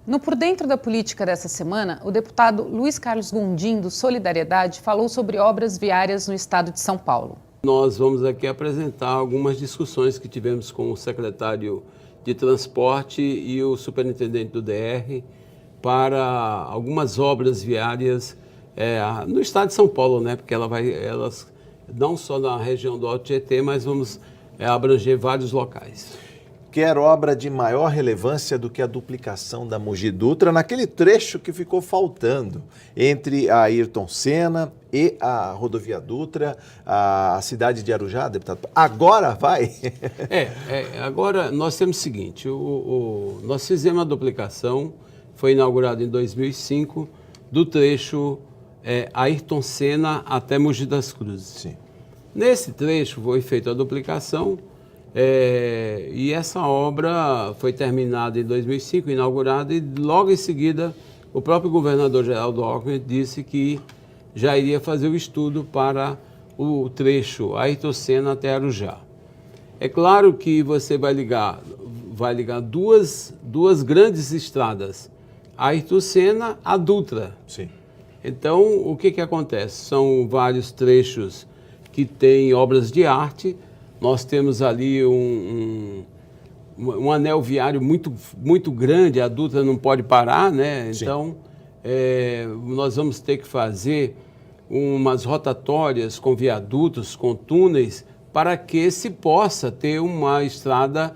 No Por Dentro da Política dessa semana, o deputado Luiz Carlos Gondim, do Solidariedade, falou sobre obras viárias no estado de São Paulo. Nós vamos aqui apresentar algumas discussões que tivemos com o secretário de Transporte e o superintendente do DR para algumas obras viárias no estado de São Paulo, né? Porque elas não só na região do Alto Tietê, mas vamos abranger vários locais. Quer obra de maior relevância do que a duplicação da Mogi Dutra naquele trecho que ficou faltando entre a Ayrton Senna e a rodovia Dutra, a cidade de Arujá, deputado? Agora vai? Agora nós temos o seguinte, nós fizemos a duplicação, foi inaugurado em 2005, do trecho Ayrton Senna até Mogi das Cruzes. Sim. Nesse trecho foi feita a duplicação, e essa obra foi terminada em 2005, inaugurada, e logo em seguida o próprio governador Geraldo Alckmin disse que já iria fazer o estudo para o trecho Ayrton Senna até Arujá. É claro que você vai ligar duas grandes estradas, Ayrton Senna a Dutra. Sim. Então, o que acontece? São vários trechos que têm obras de arte. Nós temos ali um anel viário muito grande, a Dutra não pode parar, né? Sim. Então, nós vamos ter que fazer umas rotatórias com viadutos, com túneis, para que se possa ter uma estrada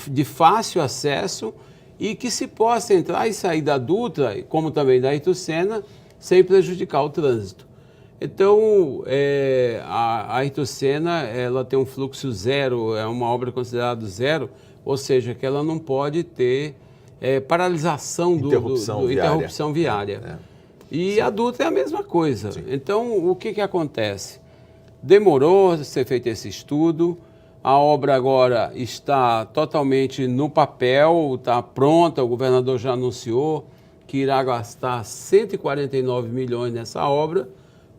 de fácil acesso e que se possa entrar e sair da Dutra, como também da Ayrton Senna, sem prejudicar o trânsito. Então, a Ayrton Senna, ela tem um fluxo zero, é uma obra considerada zero, ou seja, que ela não pode ter paralisação interrupção viária. E sim, a Dutra é a mesma coisa. Sim. Então, o que acontece? Demorou a ser feito esse estudo, a obra agora está totalmente no papel, está pronta, o governador já anunciou que irá gastar 149 milhões nessa obra.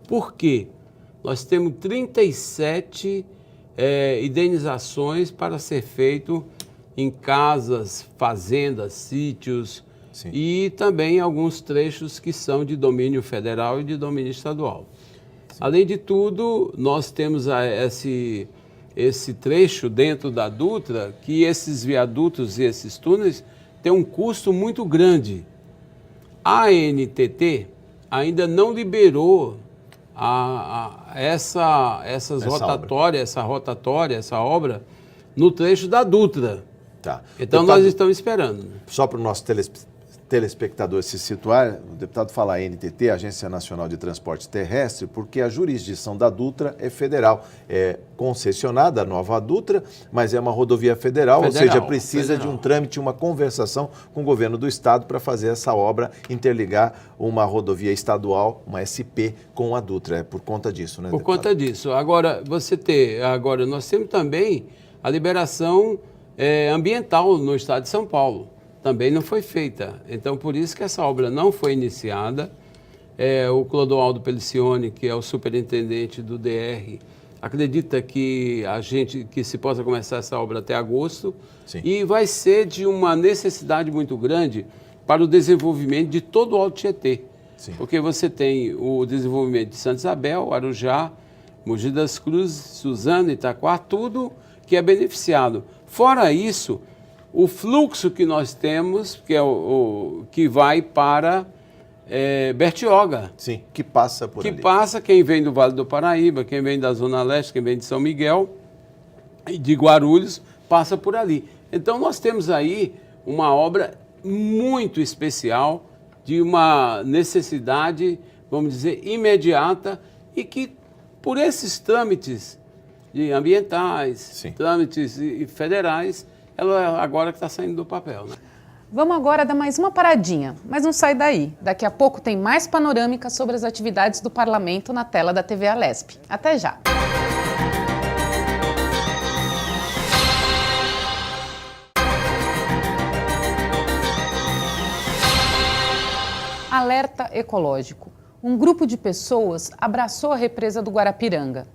Por quê? Nós temos 37 indenizações para ser feito em casas, fazendas, sítios, e também alguns trechos que são de domínio federal e de domínio estadual. Além de tudo, nós temos esse trecho dentro da Dutra, que esses viadutos e esses túneis têm um custo muito grande. A ANTT ainda não liberou essa obra no trecho da Dutra. Tá. Então nós estamos esperando. Só para o nosso telespectador se situar, o deputado fala ANTT, Agência Nacional de Transporte Terrestre, porque a jurisdição da Dutra é federal. É concessionada a nova Dutra, mas é uma rodovia federal, ou seja, precisa de um trâmite, uma conversação com o governo do estado para fazer essa obra, interligar uma rodovia estadual, uma SP, com a Dutra. É por conta disso, né, Por deputado? conta disso. Agora, nós temos também a liberação ambiental no estado de São Paulo. Também não foi feita. Então, por isso que essa obra não foi iniciada. O Clodoaldo Pelicione, que é o superintendente do DR, acredita que se possa começar essa obra até agosto. Sim. E vai ser de uma necessidade muito grande para o desenvolvimento de todo o Alto Tietê. Sim. Porque você tem o desenvolvimento de Santa Isabel, Arujá, Mogi das Cruzes, Suzano, Itaquá, tudo que é beneficiado. Fora isso, o fluxo que nós temos, que é que vai para Bertioga. Sim, que passa por ali. Que passa quem vem do Vale do Paraíba, quem vem da Zona Leste, quem vem de São Miguel e de Guarulhos, passa por ali. Então nós temos aí uma obra muito especial, de uma necessidade, vamos dizer, imediata, e que por esses trâmites ambientais, trâmites federais, ela agora que está saindo do papel, né? Vamos agora dar mais uma paradinha, mas não sai daí. Daqui a pouco tem mais panorâmica sobre as atividades do Parlamento na tela da TV Alesp. Até já! Alerta ecológico. Um grupo de pessoas abraçou a represa do Guarapiranga.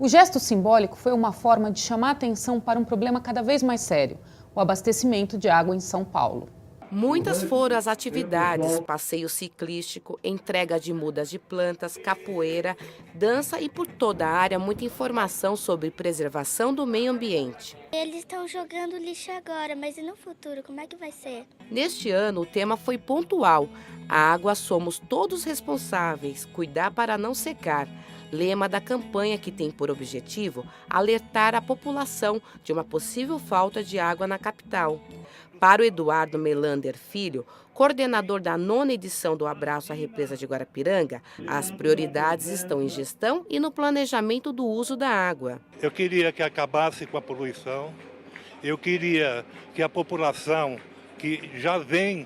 O gesto simbólico foi uma forma de chamar atenção para um problema cada vez mais sério, o abastecimento de água em São Paulo. Muitas foram as atividades: passeio ciclístico, entrega de mudas de plantas, capoeira, dança e por toda a área muita informação sobre preservação do meio ambiente. Eles estão jogando lixo agora, mas e no futuro, como é que vai ser? Neste ano, o tema foi pontual. A água somos todos responsáveis, cuidar para não secar. Lema da campanha, que tem por objetivo alertar a população de uma possível falta de água na capital. Para o Eduardo Melander Filho, coordenador da 9ª edição do Abraço à Represa de Guarapiranga, as prioridades estão em gestão e no planejamento do uso da água. Eu queria que acabasse com a poluição, eu queria que a população que já vem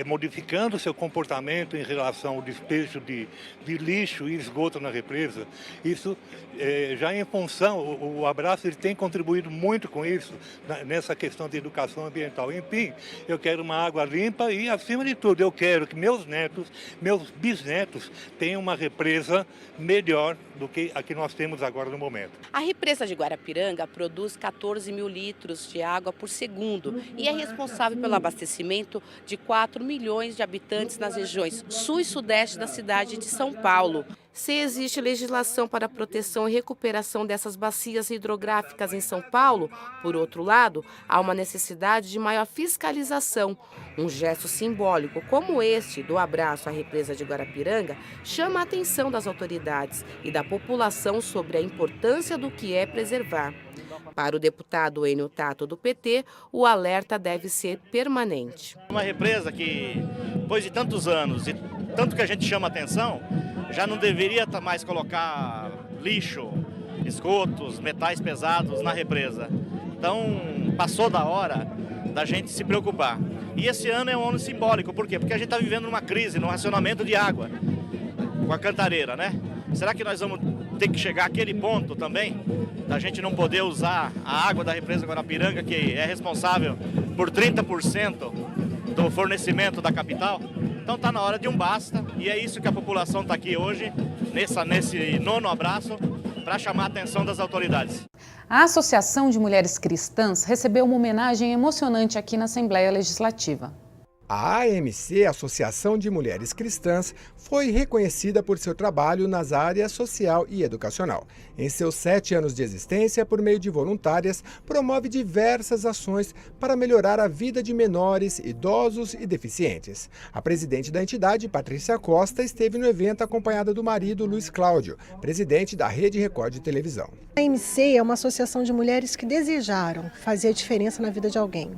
modificando seu comportamento em relação ao despejo de lixo e esgoto na represa. Isso já em função, o Abraço ele tem contribuído muito com isso, nessa questão de educação ambiental. Enfim, eu quero uma água limpa e, acima de tudo, eu quero que meus netos, meus bisnetos tenham uma represa melhor do que a que nós temos agora no momento. A represa de Guarapiranga produz 14 mil litros de água por segundo e é responsável pelo abastecimento de 4 milhões de habitantes nas regiões sul e sudeste da cidade de São Paulo. Se existe legislação para a proteção e recuperação dessas bacias hidrográficas em São Paulo, por outro lado, há uma necessidade de maior fiscalização. Um gesto simbólico como este do Abraço à Represa de Guarapiranga chama a atenção das autoridades e da população sobre a importância do que é preservar. Para o deputado Enio Tato do PT, o alerta deve ser permanente. Uma represa que, depois de tantos anos e tanto que a gente chama atenção, já não deveria mais colocar lixo, esgotos, metais pesados na represa. Então, passou da hora da gente se preocupar. E esse ano é um ano simbólico, por quê? Porque a gente está vivendo uma crise, num racionamento de água com a Cantareira, né? Será que nós vamos ter que chegar àquele ponto também, da gente não poder usar a água da represa Guarapiranga, que é responsável por 30% do fornecimento da capital? Então está na hora de um basta, e é isso que a população está aqui hoje, nesse 9º abraço, para chamar a atenção das autoridades. A Associação de Mulheres Cristãs recebeu uma homenagem emocionante aqui na Assembleia Legislativa. A AMC, Associação de Mulheres Cristãs, foi reconhecida por seu trabalho nas áreas social e educacional. Em seus 7 anos de existência, por meio de voluntárias, promove diversas ações para melhorar a vida de menores, idosos e deficientes. A presidente da entidade, Patrícia Costa, esteve no evento acompanhada do marido, Luiz Cláudio, presidente da Rede Record de televisão. A AMC é uma associação de mulheres que desejaram fazer a diferença na vida de alguém.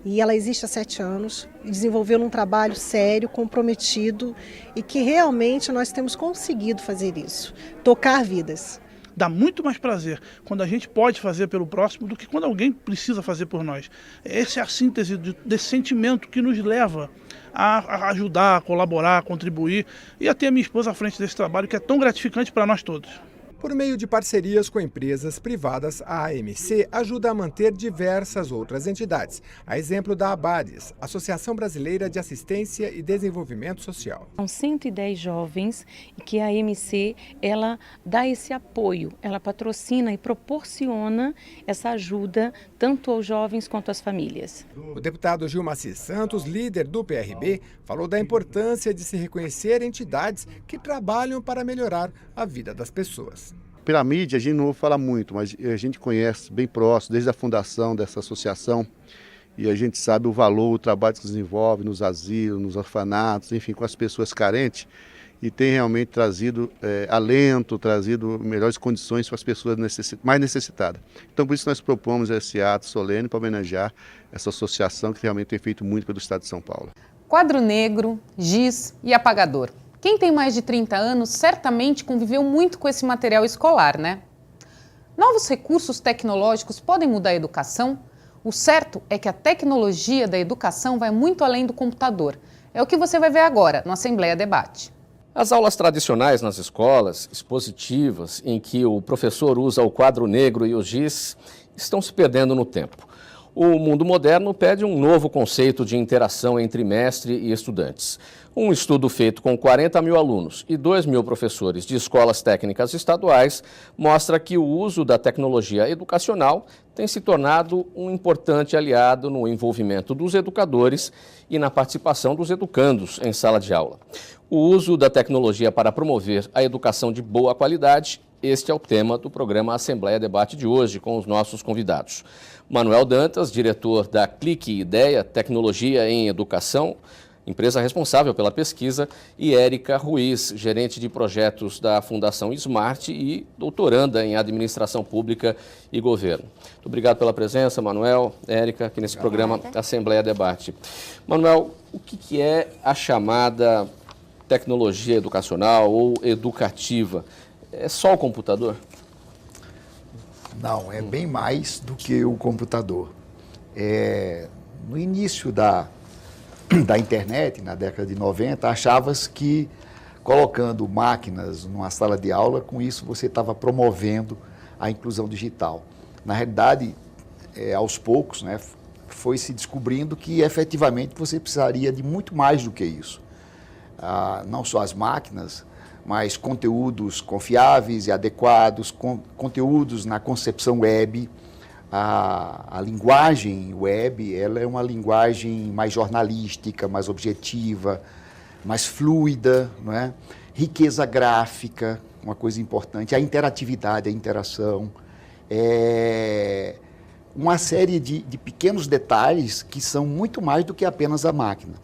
E ela existe há 7 anos, desenvolveu um trabalho sério, comprometido e que realmente nós temos conseguido fazer isso, tocar vidas. Dá muito mais prazer quando a gente pode fazer pelo próximo do que quando alguém precisa fazer por nós. Essa é a síntese desse sentimento que nos leva a ajudar, a colaborar, a contribuir e a ter a minha esposa à frente desse trabalho que é tão gratificante para nós todos. Por meio de parcerias com empresas privadas, a AMC ajuda a manter diversas outras entidades, a exemplo da ABADES, Associação Brasileira de Assistência e Desenvolvimento Social. São 110 jovens e que a AMC ela dá esse apoio, ela patrocina e proporciona essa ajuda tanto aos jovens quanto às famílias. O deputado Gilmaci Santos, líder do PRB, falou da importância de se reconhecer entidades que trabalham para melhorar a vida das pessoas. Pela mídia a gente não ouve falar muito, mas a gente conhece bem próximo, desde a fundação dessa associação, e a gente sabe o valor, o trabalho que se desenvolve nos asilos, nos orfanatos, enfim, com as pessoas carentes, e tem realmente trazido alento, trazido melhores condições para as pessoas mais necessitadas. Então por isso nós propomos esse ato solene para homenagear essa associação que realmente tem feito muito pelo Estado de São Paulo. Quadro negro, giz e apagador. Quem tem mais de 30 anos certamente conviveu muito com esse material escolar, né? Novos recursos tecnológicos podem mudar a educação? O certo é que a tecnologia da educação vai muito além do computador. É o que você vai ver agora no Assembleia Debate. As aulas tradicionais nas escolas, expositivas, em que o professor usa o quadro negro e o giz, estão se perdendo no tempo. O mundo moderno pede um novo conceito de interação entre mestre e estudantes. Um estudo feito com 40 mil alunos e 2 mil professores de escolas técnicas estaduais mostra que o uso da tecnologia educacional tem se tornado um importante aliado no envolvimento dos educadores e na participação dos educandos em sala de aula. O uso da tecnologia para promover a educação de boa qualidade, este é o tema do programa Assembleia Debate de hoje, com os nossos convidados. Manuel Dantas, diretor da Clique Ideia, Tecnologia em Educação, empresa responsável pela pesquisa, e Érica Ruiz, gerente de projetos da Fundação Smart e doutoranda em Administração Pública e Governo. Muito obrigado pela presença, Manuel, Érica, aqui nesse programa Assembleia Debate. Manuel, o que é a chamada tecnologia educacional ou educativa? É só o computador? Não, é bem mais do que o computador. No início da internet, na década de 90, achava-se que colocando máquinas numa sala de aula, com isso você estava promovendo a inclusão digital. Na realidade, aos poucos, né, foi se descobrindo que efetivamente você precisaria de muito mais do que isso. Não só as máquinas, mas conteúdos confiáveis e adequados, conteúdos na concepção web. A linguagem web, ela é uma linguagem mais jornalística, mais objetiva, mais fluida, não é? Riqueza gráfica, uma coisa importante, a interatividade, a interação, uma série de pequenos detalhes que são muito mais do que apenas a máquina.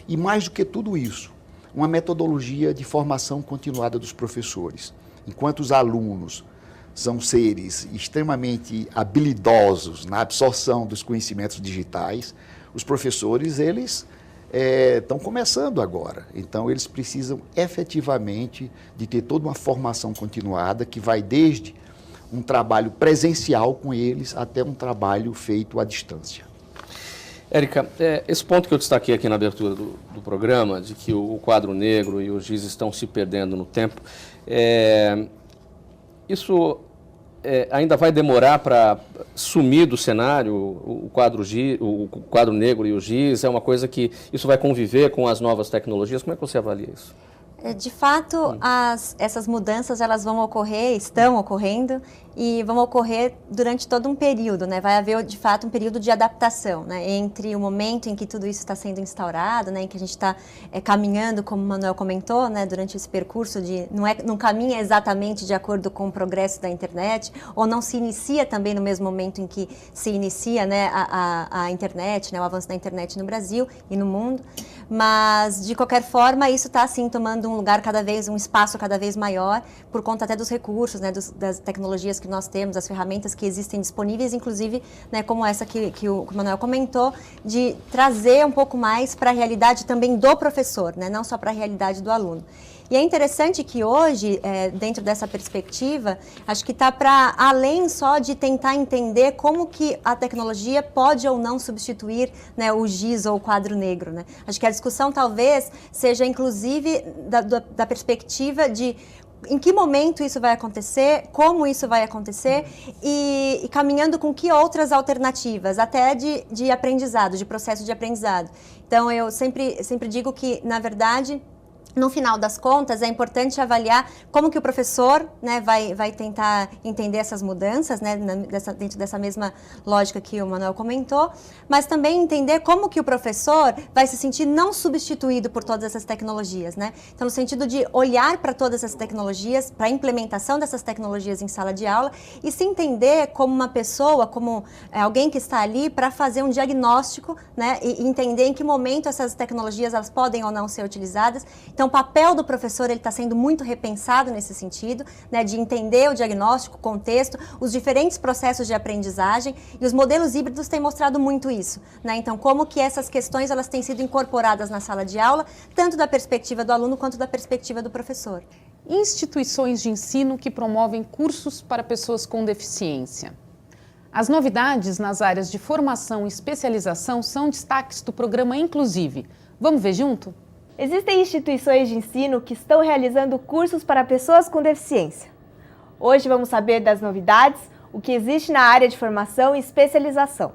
E mais do que tudo isso, uma metodologia de formação continuada dos professores. Enquanto os alunos são seres extremamente habilidosos na absorção dos conhecimentos digitais, os professores, eles estão começando agora. Então, eles precisam efetivamente de ter toda uma formação continuada que vai desde um trabalho presencial com eles até um trabalho feito à distância. Érica, esse ponto que eu destaquei aqui na abertura do programa, de que o quadro negro e o giz estão se perdendo no tempo, isso ainda vai demorar para sumir do cenário, o quadro negro e o giz? É uma coisa que isso vai conviver com as novas tecnologias? Como é que você avalia isso? De fato, essas mudanças elas vão ocorrer, estão ocorrendo, e vão ocorrer durante todo um período, né? Vai haver, de fato, um período de adaptação, né? Entre o momento em que tudo isso está sendo instaurado, né? Em que a gente está caminhando, como o Manuel comentou, né? Durante esse percurso não caminha exatamente de acordo com o progresso da internet, ou não se inicia também no mesmo momento em que se inicia, né, a internet, né? O avanço da internet no Brasil e no mundo. Mas, de qualquer forma, isso está, sim, tomando um espaço cada vez maior, por conta até dos recursos, né, das tecnologias que nós temos, das ferramentas que existem disponíveis, inclusive, né, como essa que o Manuel comentou, de trazer um pouco mais para a realidade também do professor, né, não só para a realidade do aluno. E é interessante que hoje, dentro dessa perspectiva, acho que está para além só de tentar entender como que a tecnologia pode ou não substituir, né, o giz ou o quadro negro, né? Acho que a discussão talvez seja, inclusive, da perspectiva de em que momento isso vai acontecer, como isso vai acontecer e caminhando com que outras alternativas, até de aprendizado, de processo de aprendizado. Então, eu sempre digo que, na verdade, no final das contas, é importante avaliar como que o professor, né, vai tentar entender essas mudanças, né, dentro dessa mesma lógica que o Manuel comentou, mas também entender como que o professor vai se sentir não substituído por todas essas tecnologias, né? Então, no sentido de olhar para todas essas tecnologias, para a implementação dessas tecnologias em sala de aula e se entender como uma pessoa, como alguém que está ali para fazer um diagnóstico, né, e entender em que momento essas tecnologias elas podem ou não ser utilizadas. Então, o papel do professor está sendo muito repensado nesse sentido, né, de entender o diagnóstico, o contexto, os diferentes processos de aprendizagem, e os modelos híbridos têm mostrado muito isso, né? Então, como que essas questões elas têm sido incorporadas na sala de aula, tanto da perspectiva do aluno quanto da perspectiva do professor. Instituições de ensino que promovem cursos para pessoas com deficiência. As novidades nas áreas de formação e especialização são destaques do programa Inclusive. Vamos ver junto? Existem instituições de ensino que estão realizando cursos para pessoas com deficiência. Hoje vamos saber das novidades, o que existe na área de formação e especialização.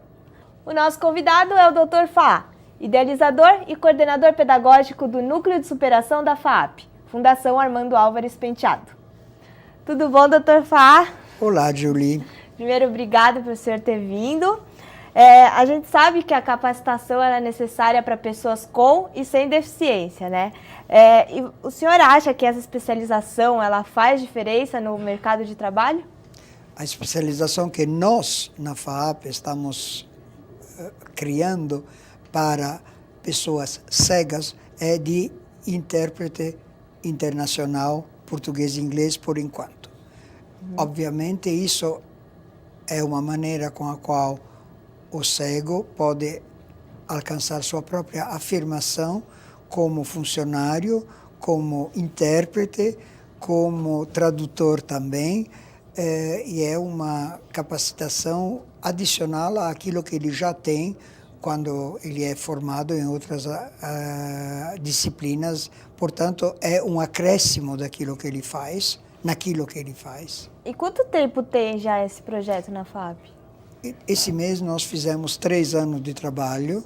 O nosso convidado é o Dr. Faa, idealizador e coordenador pedagógico do Núcleo de Superação da FAAP, Fundação Armando Álvares Penteado. Tudo bom, Dr. Faa? Olá, Julie. Primeiro, obrigado por o senhor ter vindo. A gente sabe que a capacitação é necessária para pessoas com e sem deficiência, né? E o senhor acha que essa especialização ela faz diferença no mercado de trabalho? A especialização que nós, na FAAP, estamos criando para pessoas cegas é de intérprete internacional português e inglês por enquanto. Obviamente, isso é uma maneira com a qual o cego pode alcançar sua própria afirmação como funcionário, como intérprete, como tradutor também, e é uma capacitação adicional àquilo que ele já tem quando ele é formado em outras disciplinas. Portanto, é um acréscimo daquilo que ele faz, naquilo que ele faz. E quanto tempo tem já esse projeto na FAAP? Esse mês nós fizemos 3 anos de trabalho.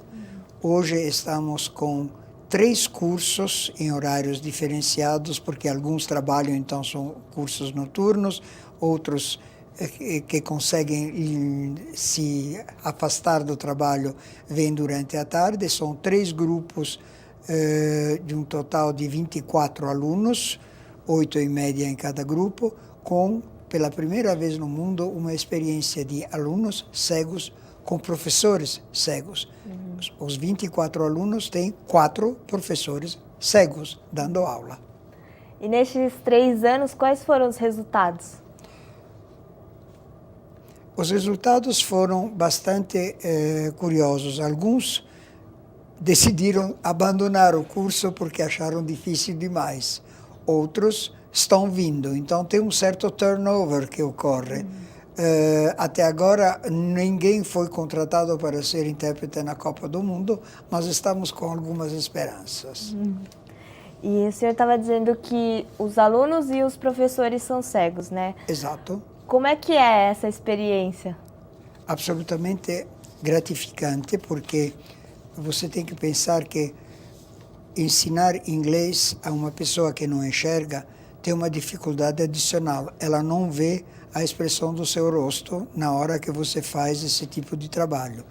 Hoje estamos com 3 cursos em horários diferenciados, porque alguns trabalham, então são cursos noturnos, outros que conseguem se afastar do trabalho vêm durante a tarde. São 3 grupos de um total de 24 alunos, 8 em média em cada grupo, com pela primeira vez no mundo, uma experiência de alunos cegos com professores cegos. Os 24 alunos têm 4 professores cegos dando aula. E nesses 3 anos, quais foram os resultados? Os resultados foram bastante curiosos. Alguns decidiram abandonar o curso porque acharam difícil demais. Outros estão vindo, então tem um certo turnover que ocorre. Até agora, ninguém foi contratado para ser intérprete na Copa do Mundo, mas estamos com algumas esperanças. E o senhor estava dizendo que os alunos e os professores são cegos, né? Exato. Como é que é essa experiência? Absolutamente gratificante, porque você tem que pensar que ensinar inglês a uma pessoa que não enxerga tem uma dificuldade adicional. Ela não vê a expressão do seu rosto na hora que você faz esse tipo de trabalho.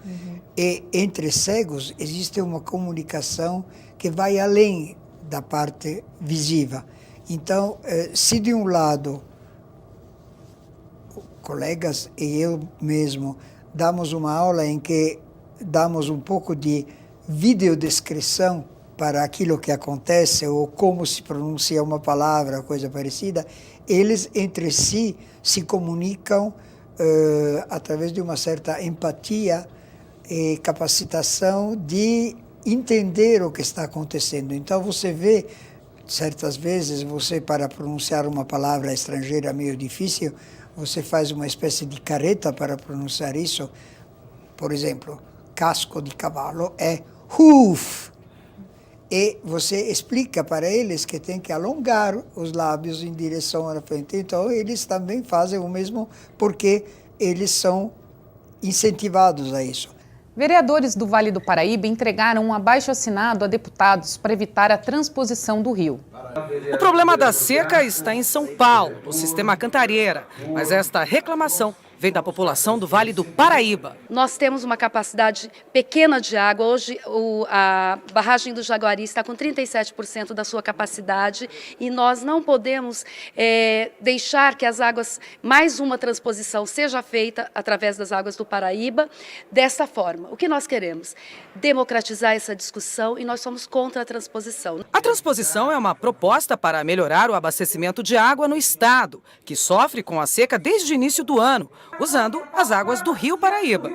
E entre cegos existe uma comunicação que vai além da parte visível. Então, se de um lado colegas e eu mesmo damos uma aula em que damos um pouco de videodescrição para aquilo que acontece ou como se pronuncia uma palavra, coisa parecida, eles entre si se comunicam através de uma certa empatia e capacitação de entender o que está acontecendo. Então você vê, certas vezes, você para pronunciar uma palavra estrangeira meio difícil, você faz uma espécie de careta para pronunciar isso. Por exemplo, casco de cavalo é hoof. E você explica para eles que tem que alongar os lábios em direção à frente. Então, eles também fazem o mesmo porque eles são incentivados a isso. Vereadores do Vale do Paraíba entregaram um abaixo-assinado a deputados para evitar a transposição do rio. O problema da seca está em São Paulo, no sistema Cantareira, mas esta reclamação vem da população do Vale do Paraíba. Nós temos uma capacidade pequena de água. Hoje a barragem do Jaguari está com 37% da sua capacidade e nós não podemos deixar que as águas, mais uma transposição seja feita através das águas do Paraíba dessa forma. O que nós queremos? Democratizar essa discussão e nós somos contra a transposição. A transposição é uma proposta para melhorar o abastecimento de água no estado, que sofre com a seca desde o início do ano, usando as águas do Rio Paraíba.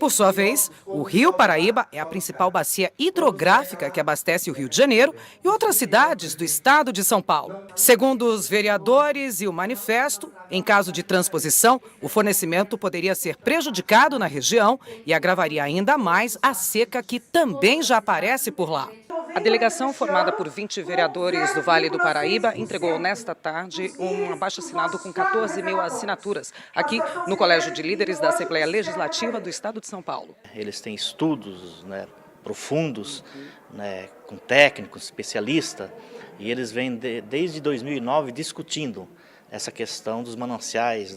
Por sua vez, o Rio Paraíba é a principal bacia hidrográfica que abastece o Rio de Janeiro e outras cidades do estado de São Paulo. Segundo os vereadores e o manifesto, em caso de transposição, o fornecimento poderia ser prejudicado na região e agravaria ainda mais a seca que também já aparece por lá. A delegação, formada por 20 vereadores do Vale do Paraíba, entregou nesta tarde um abaixo-assinado com 14 mil assinaturas, aqui no Colégio de Líderes da Assembleia Legislativa do Estado de São Paulo. Eles têm estudos profundos, com técnicos, especialistas, e eles vêm desde 2009 discutindo essa questão dos mananciais,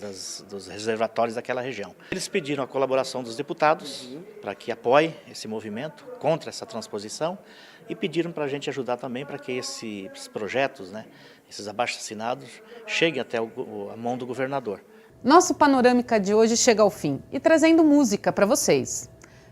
dos reservatórios daquela região. Eles pediram a colaboração dos deputados para que apoiem esse movimento contra essa transposição e pediram para a gente ajudar também para que esses projetos, esses abaixo-assinados, cheguem até a mão do governador. Nosso Panorâmica de hoje chega ao fim e trazendo música para vocês.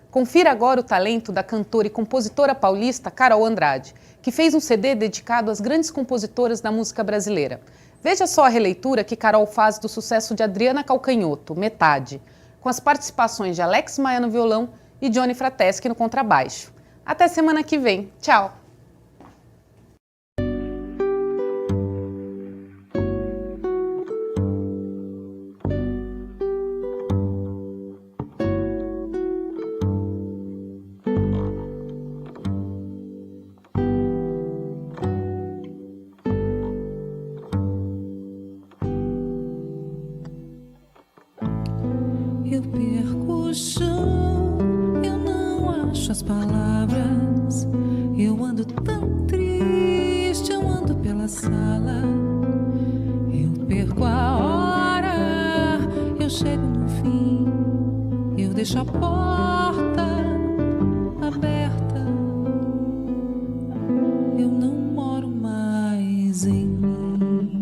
Confira agora o talento da cantora e compositora paulista Carol Andrade, que fez um CD dedicado às grandes compositoras da música brasileira. Veja só a releitura que Carol faz do sucesso de Adriana Calcanhoto, Metade, com as participações de Alex Maia no violão e Johnny Frateschi no contrabaixo. Até semana que vem. Tchau! Eu perco o chão, eu não acho as palavras. Eu ando tão triste, eu ando pela sala. Eu perco a hora, eu chego no fim. Eu deixo a porta aberta. Eu não moro mais em mim.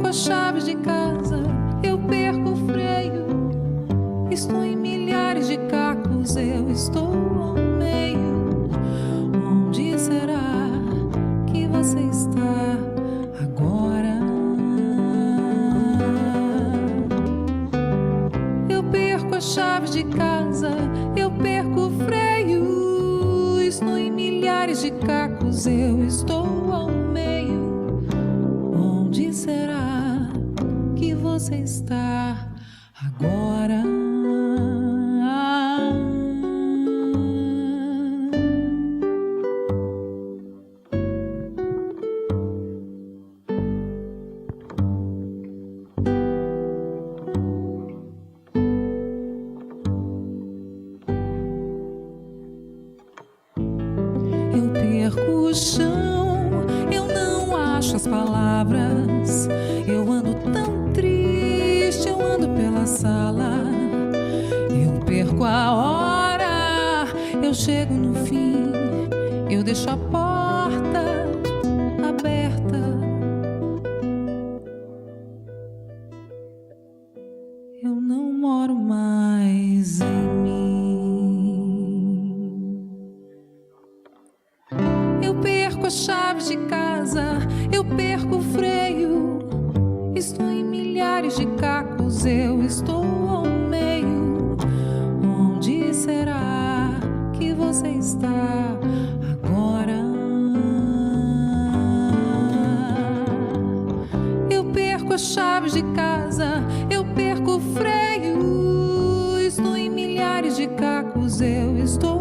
A chave de casa, eu perco o freio. Estou em milhares de cacos, eu estou ao meio. Onde será que você está agora? Eu perco a chave de casa, eu perco o freio. Estou em milhares de cacos, eu estou ao meio. Onde será que você está agora? Eu perco o chão, eu não acho as palavras. deixo a porta aberta. Eu não moro mais em mim. Eu perco a chave de casa, eu perco o freio. Estou em milhares de cacos, eu estou ao meio. Onde será que você está agora? Eu perco a chave de casa, eu perco o freio. Estou em milhares de cacos, eu estou